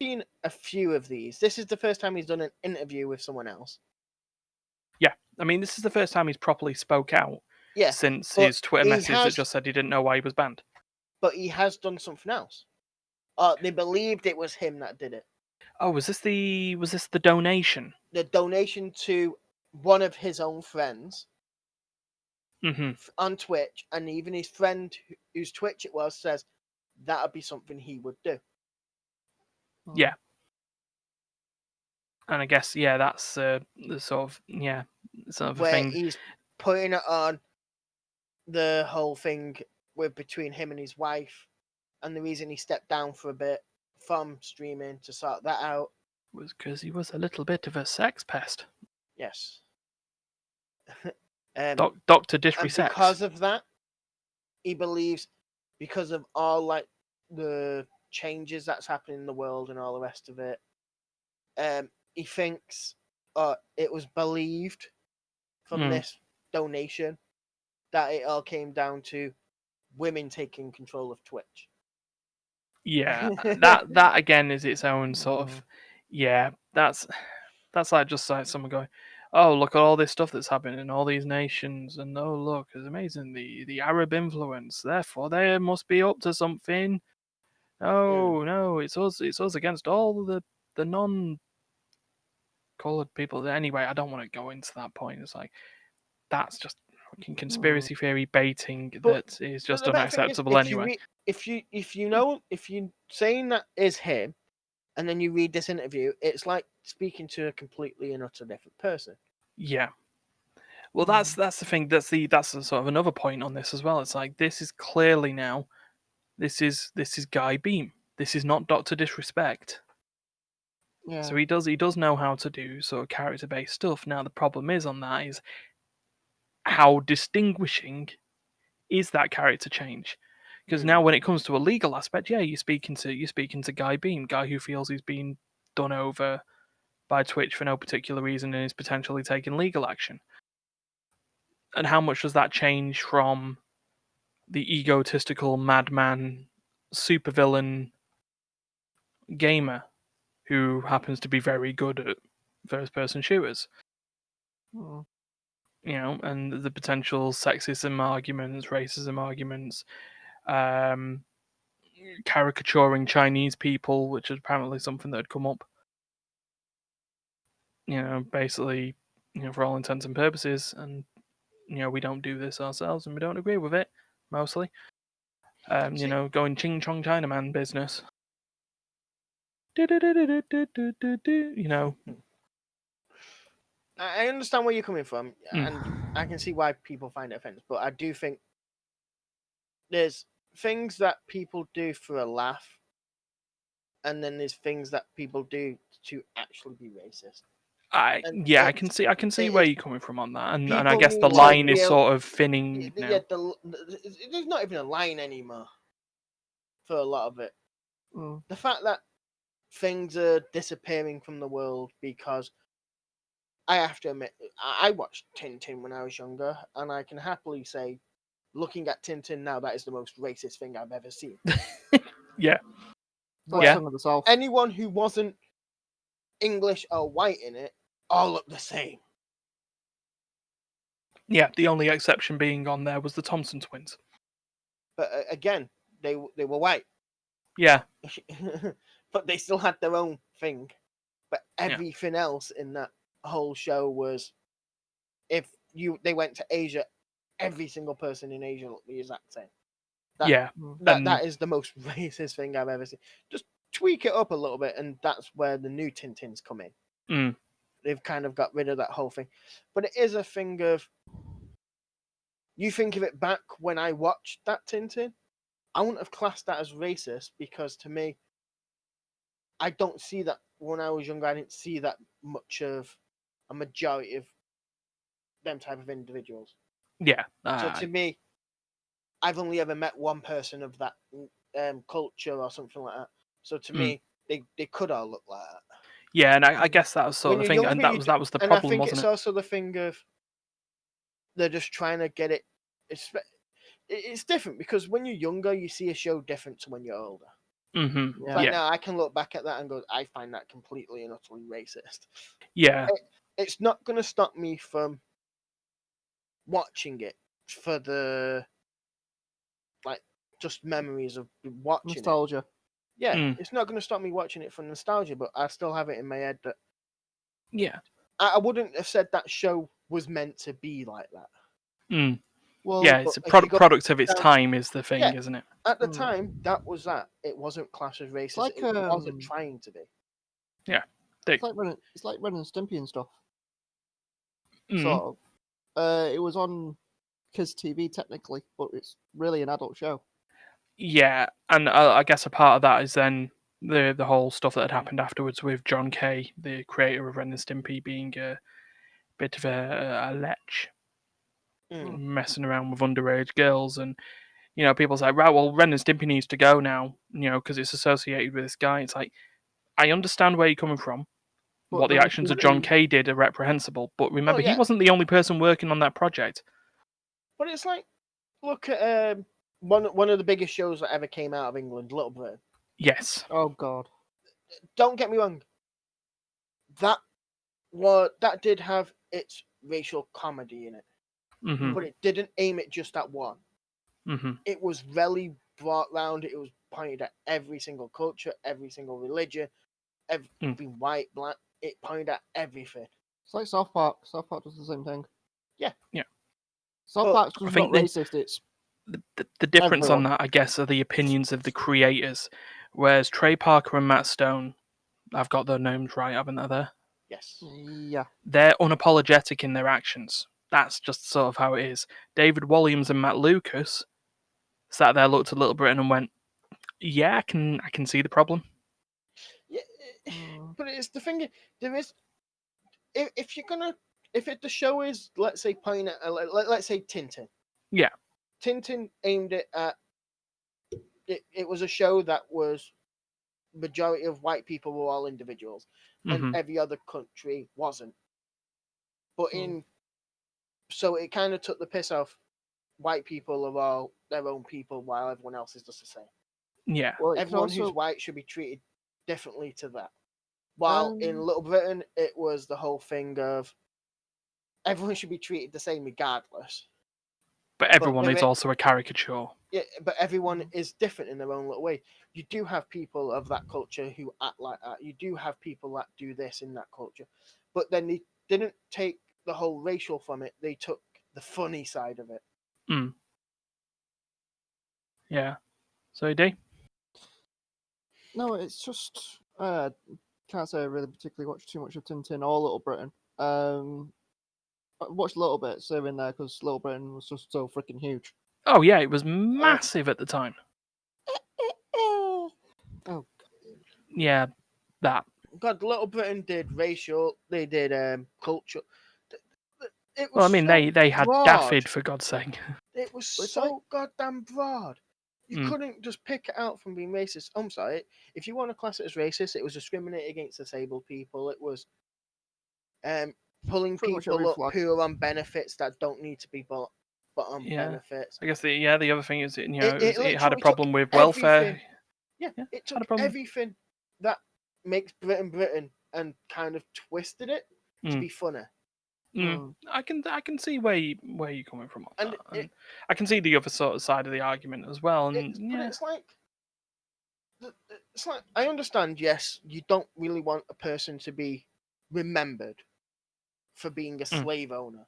Seen a few of these. This is the first time he's done an interview with someone else. Yeah, I mean, this is the first time he's properly spoke out Yeah, since but his Twitter he message that has- just said he didn't know why he was banned. But he has done something else. They believed it was him that did it. Oh, was this the donation? The donation to one of his own friends Mm-hmm. on Twitch, and even his friend whose Twitch it was says that would be something he would do. Yeah. And I guess that's the sort of sort of a Where thing. he's putting it on the whole thing with between him and his wife, and the reason he stepped down for a bit from streaming to sort that out. Was because he was a little bit of a sex pest. Yes. Doctor And Disresex. because of that, he believes, because of all like the changes that's happening in the world and all the rest of it, he thinks it was believed from this donation that it all came down to women taking control of Twitch. Yeah, that again is its own sort of. Yeah, that's like just like someone going, oh, look at all this stuff that's happening in all these nations, and oh, look, it's amazing, the Arab influence, therefore they must be up to something. Oh no, it's us against all the non-colored people. Anyway, I don't want to go into that point. It's like that's just fucking conspiracy theory baiting that is just the better thing is, unacceptable anyway. if you're saying that is him, and then you read this interview, it's like speaking to a completely and utter different person. Yeah. Well, that's the thing. That's the sort of another point on this as well. It's like this is clearly now, this is Guy Beam. This is not Doctor Disrespect. Yeah. So he does know how to do sort of character based stuff. Now the problem is on that is how distinguishing is that character change? Because now when it comes to a legal aspect, yeah, you're speaking to Guy Beam, guy who feels he's been done over by Twitch for no particular reason and is potentially taking legal action. And how much does that change from the egotistical madman supervillain gamer who happens to be very good at first person shooters? You know, and the potential sexism arguments, racism arguments, caricaturing Chinese people, which is apparently something that had come up. You know, basically, for all intents and purposes, and we don't do this ourselves, and we don't agree with it mostly. Going ching chong Chinaman business. I understand where you're coming from, and I can see why people find it offensive, but I do think there's things that people do for a laugh, and then there's things that people do to actually be racist. I can see where you're coming from on that, and I guess the need to line is sort of thinning now. Yeah, there's not even a line anymore for a lot of it. The fact that things are disappearing from the world because I have to admit, I watched Tintin when I was younger, and I can happily say, looking at Tintin now, that is the most racist thing I've ever seen. Yeah. Where anyone who wasn't English or white in it all looked the same. Yeah, the only exception being on there was the Thompson twins. But again, they were white. Yeah. But they still had their own thing. But everything else in that whole show was, if they went to Asia, every single person in Asia looked the exact same. That is the most racist thing I've ever seen. Just tweak it up a little bit, and that's where the new Tintins come in. They've kind of got rid of that whole thing. But it is a thing of, you think of it back when I watched that Tintin, I wouldn't have classed that as racist, because to me, I don't see that when I was younger, I didn't see that much of a majority of them type of individuals. Yeah. So to me, I've only ever met one person of that culture or something like that. So to me, they could all look like that. Yeah, and I guess that was sort When of the you're thing, and younger, that was the and I problem, think wasn't it's it? also the thing of they're just trying to get it. It's different because when you're younger, you see a show different to when you're older. Mm-hmm. Yeah. Like now, I can look back at that and go, I find that completely and utterly racist. Yeah. It's not going to stop me from watching it for the like just memories of watching it. Nostalgia. Yeah, it's not going to stop me watching it for nostalgia, but I still have it in my head that Yeah. I wouldn't have said that show was meant to be like that. Mm. Well, Yeah, it's a if you go product of its down- time is the thing, Yeah. isn't it? At the Mm. time, that was that. It wasn't classed as racist. like, It wasn't trying to be. Yeah. it's like Ren and Stimpy and stuff. Mm. Sort of. It was on Kids TV technically, but it's really an adult show. Yeah, and I guess a part of that is then the whole stuff that had happened afterwards with John Kay, the creator of Ren and Stimpy, being a bit of a lech, messing around with underage girls, and people say, right, well, Ren and Stimpy needs to go now, because it's associated with this guy. It's like, I understand where you're coming from. But What the Ren and actions of John Stimpy- Kay did are reprehensible, but remember, he yeah. wasn't the only person working on that project. But it's like, look at one of the biggest shows that ever came out of England, Little Britain. Yes. Oh God. Don't get me wrong. That did have its racial comedy in it, Mm-hmm. but it didn't aim it just at one. Mm-hmm. It was really brought round. It was pointed at every single culture, every single religion, every white, black. It pointed at everything. It's like South Park. South Park does the same thing. Yeah. Yeah. South But Park's I just think not racist. It's the difference on everyone. that, I guess, are the opinions of the creators. Whereas Trey Parker and Matt Stone, I've got their names right, haven't I? There, yes, Yeah. they're unapologetic in their actions. That's just sort of how it is. David Walliams and Matt Lucas sat there, looked at Little Britain, and went, "Yeah, I can see the problem." yeah, but it's the thing. There is if you're gonna the show is, let's say, pointing at let's say Tintin. Yeah. Tintin aimed it at it was a show that was majority of white people were all individuals, and Mm-hmm. every other country wasn't. But so it kind of took the piss off white people of all their own people, while everyone else is just the same. Yeah. Well, Everyone also, who's white should be treated differently to that. While in Little Britain, it was the whole thing of everyone should be treated the same regardless. But everyone is also a caricature. Yeah, but everyone is different in their own little way. You do have people of that culture who act like that. You do have people that do this in that culture. But then they didn't take the whole racial from it. They took the funny side of it. Mm. Yeah. So, D? no, it's just can't say I really particularly watched too much of Tintin or Little Britain. I watched a little bit, so in there because Little Britain was just so freaking huge. Oh, yeah, it was massive at the time. Oh, Yeah, that. God, Little Britain did racial. They did culture. It was Well, I mean, so they had broad. Daffyd, for God's sake. It was It's so goddamn broad. You Mm. couldn't just pick it out from being racist. I'm sorry. If you want to class it as racist, it was discriminating against disabled people. It was pulling Pretty much people every up flag. who are on benefits that don't need to be put on Yeah. benefits. I guess the other thing is, it had a literally problem took with welfare. everything. Yeah, Yeah, it had a took problem. everything that makes Britain and kind of twisted it to be funny. I can see where you're coming from on And that, and I can see the other sort of side of the argument as well. And but it's like I understand. Yes, you don't really want a person to be remembered for being a slave owner.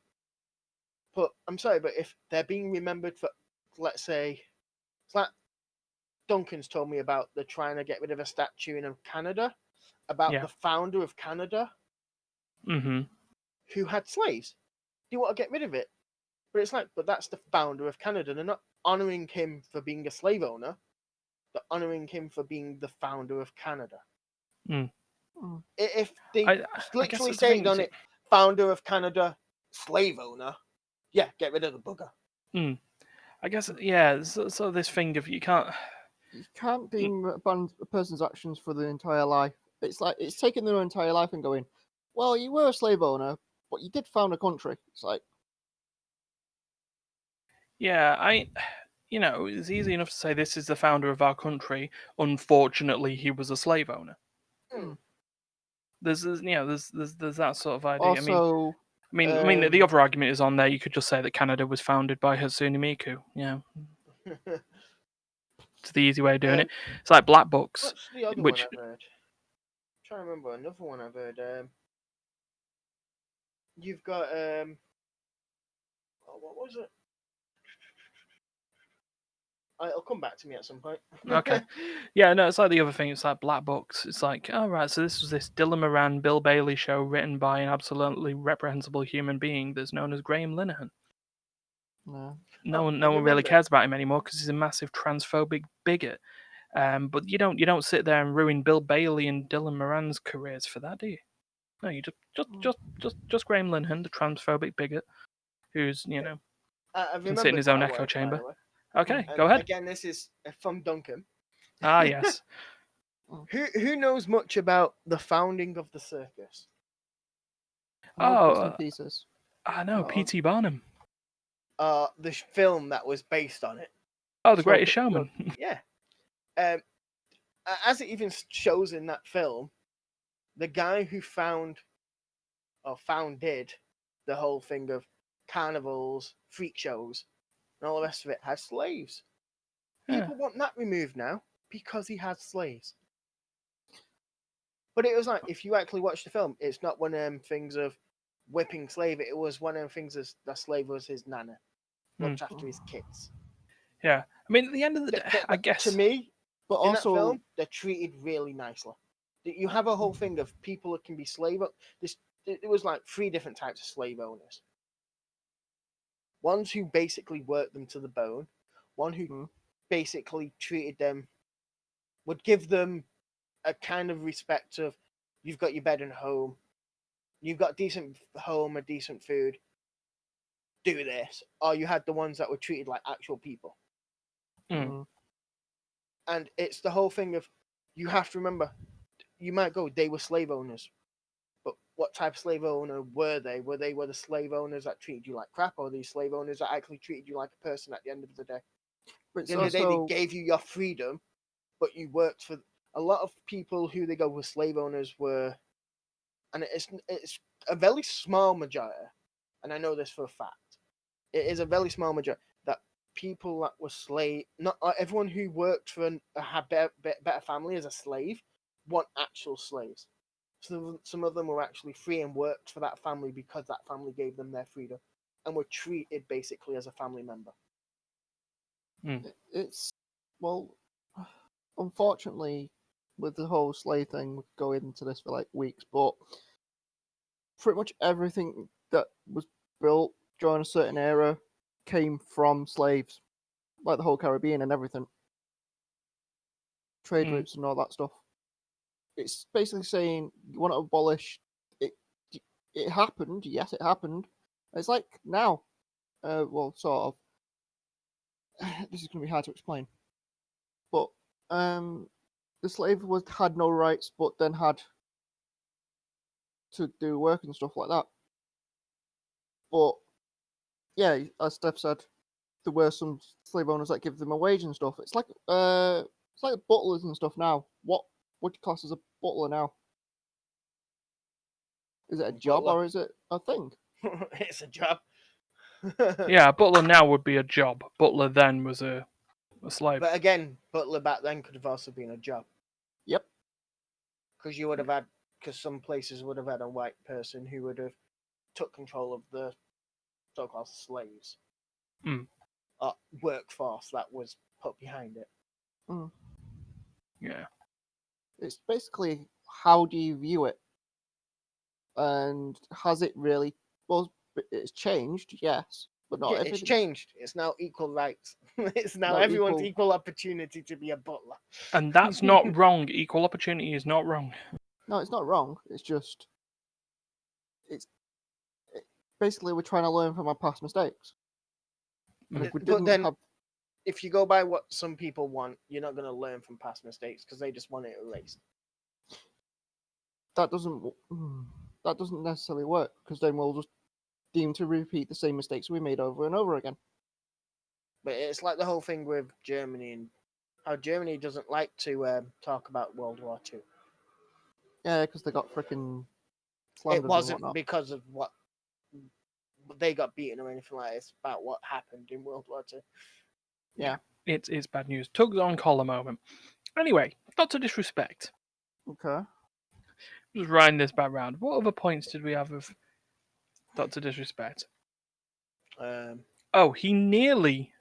But I'm sorry, but if they're being remembered for, let's say, it's like Duncan's told me about they're trying to get rid of a statue in Canada about the founder of Canada who had slaves. Do you want to get rid of it? But it's like, but that's the founder of Canada. They're not honoring him for being a slave owner. They're honoring him for being the founder of Canada. If they I guess literally it's the thing, stated on it, founder of Canada, slave owner, yeah, get rid of the bugger. I guess, yeah. So this thing of you can't. You can't deem a person's actions for the entire life. It's like it's taking their entire life and going, well, you were a slave owner, but you did found a country. It's like, Yeah, it's easy enough to say this is the founder of our country. Unfortunately, he was a slave owner. Hmm. There's that sort of idea. also, I mean, the other argument is on there. You could just say that Canada was founded by Hatsune Miku. Yeah, it's the easy way of doing it. It's like black books, What's the other which one I've heard? I'm trying to remember another one I've heard. You've got what was it? It'll come back to me at some point. okay, yeah, no, it's like the other thing. It's like black books. It's like, oh right, so this was this Dylan Moran, Bill Bailey show written by an absolutely reprehensible human being that's known as Graham Linehan. no. No one I really remember. cares about him anymore because he's a massive transphobic bigot. But you don't sit there and ruin Bill Bailey and Dylan Moran's careers for that, do you? No, you just Graham Linehan, the transphobic bigot, who's I've can sit in remembered his what own I echo was, by chamber. the way. Okay, And go ahead. again, this is from Duncan. Ah, yes. Who knows much about the founding of the circus? More bits and Oh, pieces. I know, Oh. P.T. Barnum. The film that was based on it. Oh, The Greatest Showman. Yeah. As it even shows in that film, the guy who founded the whole thing of carnivals, freak shows, and all the rest of it has slaves. Yeah. People want that removed now because he has slaves. But it was like, if you actually watch the film, it's not one of them things of whipping slave. It was one of them things as the slave was his nana, looked after his kids. Yeah. I mean, at the end of the day, I guess. To me, But in also, that film, they're treated really nicely. You have a whole thing of people that can be slave. It was like 3 different types of slave owners. Ones who basically worked them to the bone. One who basically treated them, would give them a kind of respect of, you've got your bed and home, you've got decent home and decent food, do this. Or you had the ones that were treated like actual people. And it's the whole thing of, you have to remember, you might go, they were slave owners. But what type of slave owner were they? Were the slave owners that treated you like crap, or these slave owners that actually treated you like a person at the end of the day? At the end of the day, they gave you your freedom, but you worked for. A lot of people who they go with slave owners were, and it's a very small majority, and I know this for a fact. It is a very small majority that people that were slave, not everyone who worked for a better family as a slave, want actual slaves. So some of them were actually free and worked for that family because that family gave them their freedom, and were treated basically as a family member. It's, well, unfortunately, with the whole slave thing, we could go into this for like weeks, but pretty much everything that was built during a certain era came from slaves, like the whole Caribbean and everything, trade routes and all that stuff. It's basically saying you want to abolish it. It happened, yes, it happened. It's like now, well, sort of. This is going to be hard to explain, but the slave had no rights, but then had to do work and stuff like that. But yeah, as Steph said, there were some slave owners that give them a wage and stuff. It's like butlers and stuff now. What would you class as a butler now? Is it a job or is it a thing? It's a job. Yeah, butler now would be a job. Butler then was a slave. But again, butler back then could have also been a job. Yep. Because you would have had, because some places would have had a white person who would have took control of the so-called slaves. Workforce that was put behind it. Yeah. It's basically, how do you view it? And has it really? Well, it's changed, yes, but not everything. It's changed. It's now equal rights. It's now everyone's equal opportunity to be a butler. And that's not wrong. Equal opportunity is not wrong. No, it's not wrong. It's just basically we're trying to learn from our past mistakes. And if we But didn't then, have, if you go by what some people want, you're not going to learn from past mistakes because they just want it erased. that doesn't necessarily work, because then we'll just deem to repeat the same mistakes we made over and over again. But it's like the whole thing with Germany and how Germany doesn't like to talk about World War II. Yeah, because they got freaking It Flanders and wasn't whatnot. because of what they got beaten or anything like that. It's about what happened in World War II. Yeah. It's bad news. Tugs on collar moment. Anyway, not to disrespect. Okay. Just riding this back round. What other points did we have of Dr. Disrespect? Oh, he nearly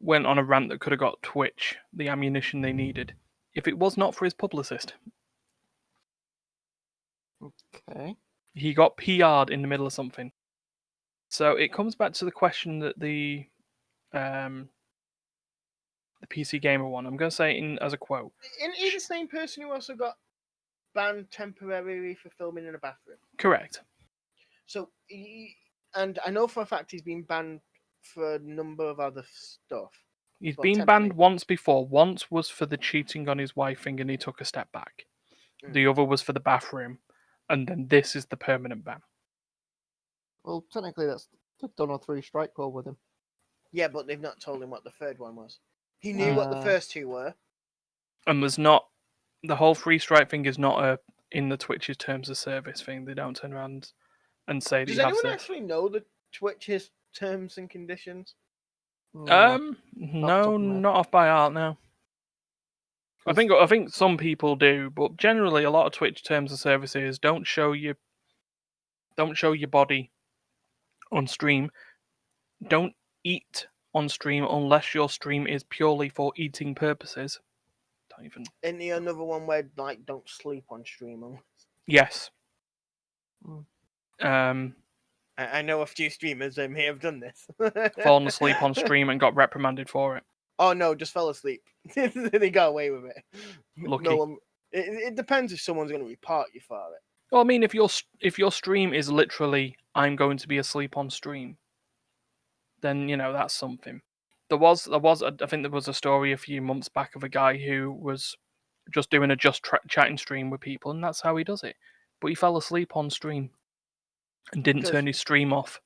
went on a rant that could have got Twitch the ammunition they needed if it was not for his publicist. Okay. He got PR'd in the middle of something. So it comes back to the question that the PC Gamer one. I'm going to say it as a quote. Isn't he the same person who also got banned temporarily for filming in a bathroom? Correct. So, and I know for a fact he's been banned for a number of other stuff. He's Well, been temporarily. banned once before. Once was for the cheating on his wife thing and he took a step back. The other was for the bathroom. And then this is the permanent ban. Well, technically they've done a 3-strike call with him. Yeah, but they've not told him what the third one was. He knew what the first two were. And there's not... The whole 3-strike thing is not a in the Twitch's terms of service thing. They don't turn around and say that Does you have anyone this. actually know the Twitch's terms and conditions? No, top of my head. not off by heart now. I think some people do, but generally a lot of Twitch terms of services don't show your body on stream. Don't eat on stream unless your stream is purely for eating purposes. Don't even. Isn't there another one where like don't sleep on stream? Yes. I know a few streamers may have done this. Fallen asleep on stream and got reprimanded for it. Oh no, just fell asleep. They got away with it. Lucky. No one. It depends if someone's going to report you for it. Well, I mean, if your stream is literally I'm going to be asleep on stream, then that's something. I think there was a story a few months back of a guy who was just doing a chatting stream with people, and that's how he does it. But he fell asleep on stream and didn't turn his stream off.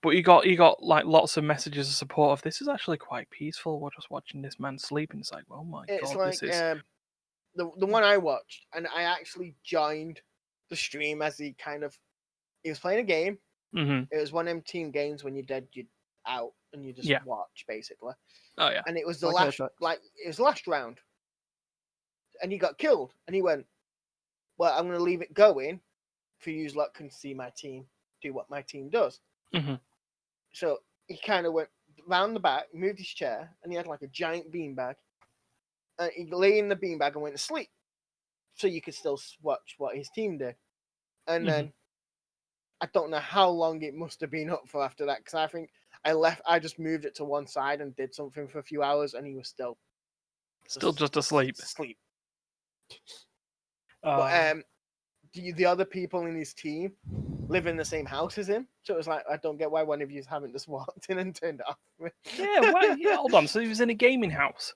But he got like lots of messages of support of this is actually quite peaceful. We're just watching this man sleep, and it's like, oh my It's god, like this is the one I watched, and I actually joined the stream as he was playing a game. Mm-hmm. It was one of them team games when you're dead, you're out and you just watch basically. Oh yeah. And it was the last round, and he got killed, and he went, "Well, I'm going to leave it going for you lot can see my team do what my team does." Mm-hmm. So he kind of went round the back, moved his chair, and he had like a giant beanbag. And he lay in the beanbag and went to sleep, so you could still watch what his team did. And then I don't know how long it must have been up for after that, because I think I just moved it to one side and did something for a few hours, and he was still just asleep. But the other people in his team live in the same house as him, so it was like I don't get why one of you haven't just walked in and turned it off. Yeah, why? Yeah, hold on. So he was in a gaming house.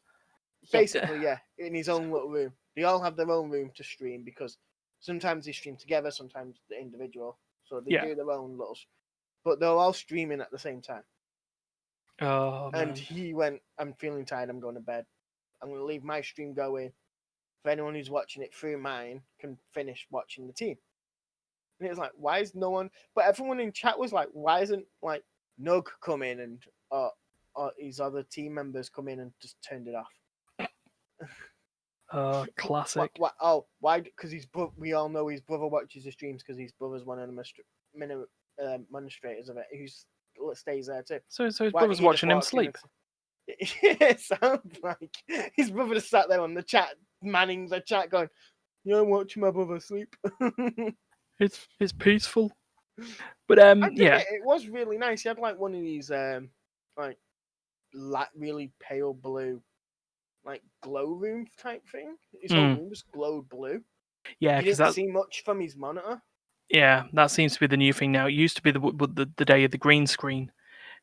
Basically, yeah, in his own little room. They all have their own room to stream because sometimes they stream together, sometimes the individual. So they do their own little. But they're all streaming at the same time. Oh man. And he went, "I'm feeling tired. I'm going to bed. I'm going to leave my stream going. If anyone who's watching it through mine can finish watching the team." And it was like, why is no one? But everyone in chat was like, why isn't like Nug come in and or his other team members come in and just turned it off? Classic. Why? Because we all know his brother watches the streams because his brother's one of the administrators of it who stays there too. So his brother's watching him sleep. It sounds like his brother just sat there on the chat, manning the chat, going, "Yeah, I'm watching my brother sleep." It's peaceful. But it was really nice. He had like one of these like really pale blue like glow room type thing. His whole room was glowed blue. Yeah, You because didn't that see much from his monitor. that seems to be the new thing now. It used to be the day of the green screen.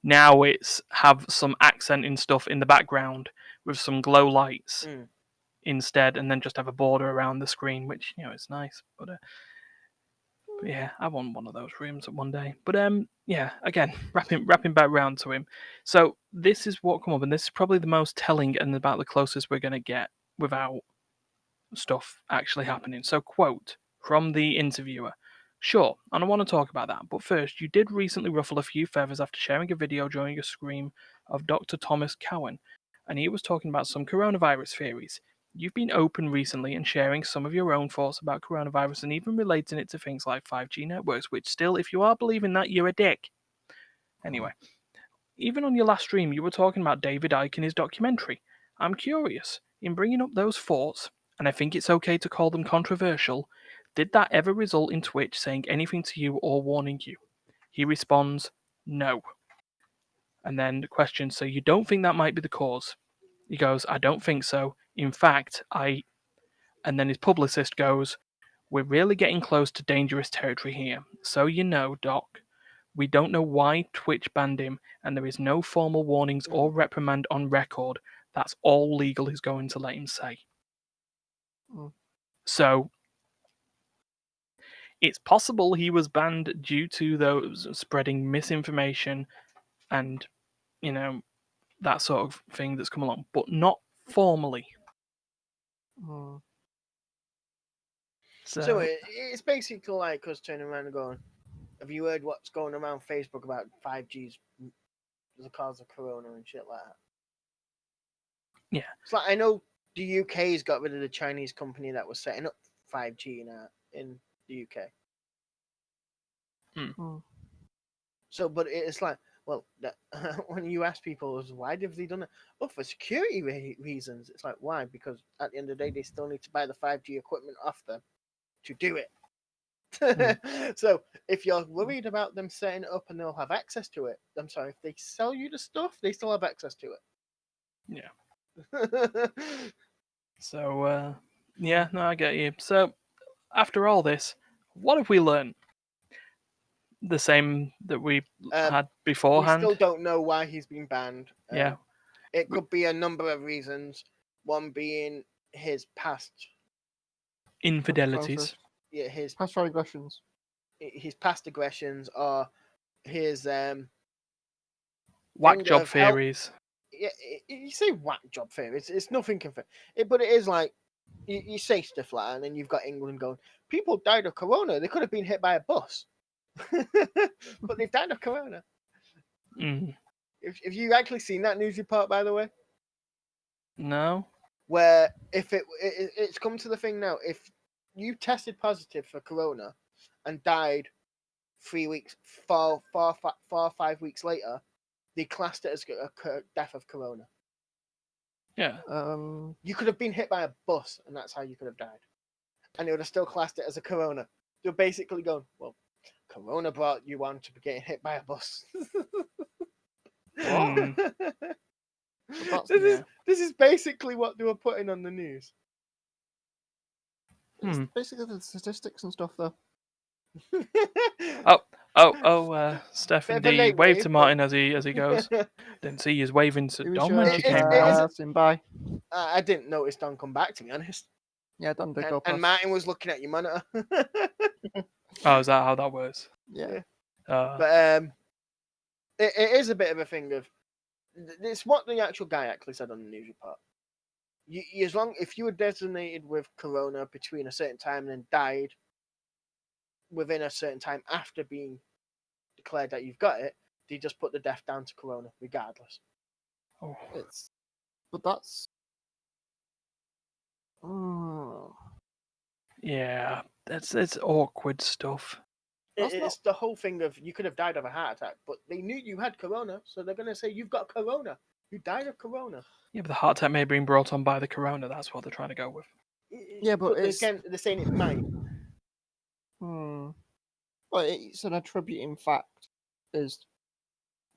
Now it's have some accenting stuff in the background with some glow lights Mm. instead, and then just have a border around the screen, which is nice. But yeah, I want one of those rooms one day. But yeah, again, wrapping back round to him. So this is what come up, and this is probably the most telling and about the closest we're gonna get without stuff actually happening. So, quote from the interviewer. Sure, and I want to talk about that, but first, you did recently ruffle a few feathers after sharing a video during a stream of Dr. Thomas Cowan, and he was talking about some coronavirus theories. You've been open recently and sharing some of your own thoughts about coronavirus and even relating it to things like 5G networks, which still, if you are believing that, you're a dick. Anyway, even on your last stream, you were talking about David Icke and his documentary. I'm curious, in bringing up those thoughts, and I think it's okay to call them controversial, did that ever result in Twitch saying anything to you or warning you? He responds, no. And then the question, so you don't think that might be the cause? He goes, I don't think so. In fact, I. And then his publicist goes, we're really getting close to dangerous territory here. So you know, Doc. We don't know why Twitch banned him, and there is no formal warnings or reprimand on record. That's all legal is going to let him say. Mm. So it's possible he was banned due to those spreading misinformation and, that sort of thing that's come along, but not formally. Mm. So it's basically like us turning around and going, "Have you heard what's going around Facebook about 5G's the cause of corona and shit like that?" Yeah. It's like I know the UK's got rid of the Chinese company that was setting up 5G in the UK. Mm. So, but it's like, well, when you ask people, why have they done it? Oh, for security reasons. It's like, why? Because at the end of the day, they still need to buy the 5G equipment off them to do it. So, if you're worried about them setting it up and they'll have access to it, I'm sorry, if they sell you the stuff, they still have access to Yeah. it. So, yeah, no, I get you. So, after all this, what have we learned? The same that we had We beforehand? still don't know why he's been banned. Yeah. It could be a number of reasons. One being his past, Infidelities. his Past transgressions. past aggressions, or his Whack thing job of help. theories. Yeah, you say whack job theory. It's nothing confirmed. But it is like you say stuff like that, and then you've got England going, people died of corona. They could have been hit by a bus, but they've died of corona. Mm. If you actually seen that news report, by the way, No. where if it's come to the thing now, if you tested positive for corona and died 3 weeks, 5 weeks later, they classed it as a death of corona. Yeah. You could have been hit by a bus, and that's how you could have died, and they would have still classed it as a corona. They're basically going, well, corona brought you on to getting hit by a bus. Mm. That's, This is basically what they were putting on the news. it's basically the statistics and stuff, though. Stefan Bit of a D late wave wave, to but- Martin as he goes. Didn't see you waving to It was Dom your when she came it is- by. passing by. I didn't notice Don come back, to be honest. Yeah, Don did go And past. Martin was looking at your monitor. Oh, is that how that works? Yeah. But it is a bit of a thing of it's what the actual guy actually said on the news report. If you were designated with corona between a certain time and then died within a certain time after being declared that you've got it, they just put the death down to corona regardless. Oh. But that's. Oh. Yeah, it's awkward stuff. It's the whole thing of you could have died of a heart attack, but they knew you had corona, so they're going to say you've got corona. You died of corona. Yeah, but the heart attack may have been brought on by the corona. That's what they're trying to go with. Yeah, but it's. again, they're saying it might. But it's an attributing fact, is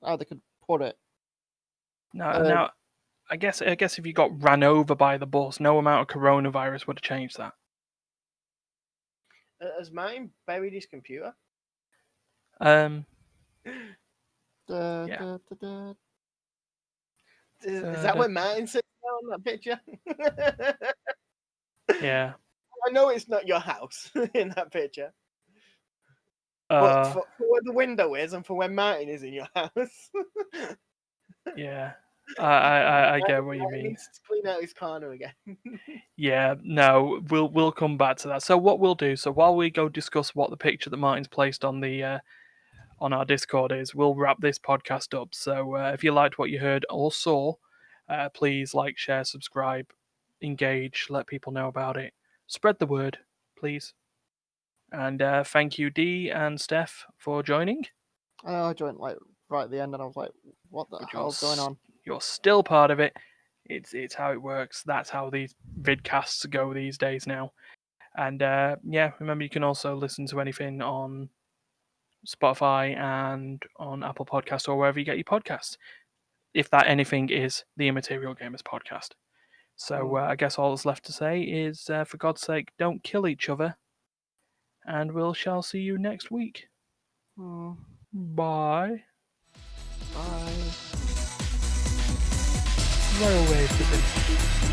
how they could put it. Now, I guess if you got ran over by the bus, no amount of coronavirus would have changed that. Has mine buried his computer? Um, Da, Yeah. da, da, da. Is that where Martin's sitting there on that picture? yeah. I know it's not your house in that picture, but Uh, for where the window is and for where Martin is in your house, yeah. I get what you Martin mean. needs to clean out his corner again. Yeah, no, we'll come back to that. So what we'll do, so while we go discuss what the picture that Martin's placed on the on our Discord is, we'll wrap this podcast up. So if you liked what you heard or saw, please like, share, subscribe, engage, let people know about it, spread the word, please. And thank you, Dee and Steph, for joining. I joined like right at the end, and I was like, "What the But hell's going on?" you're still part of it. It's how it works. That's how these vidcasts go these days now. And yeah, remember you can also listen to anything on Spotify and on Apple Podcasts or wherever you get your podcasts. If that anything is the Immaterial Gamers podcast. So I guess all that's left to say is, for God's sake, don't kill each other. And we shall see you next week. Hmm. Bye. Bye. Roll away,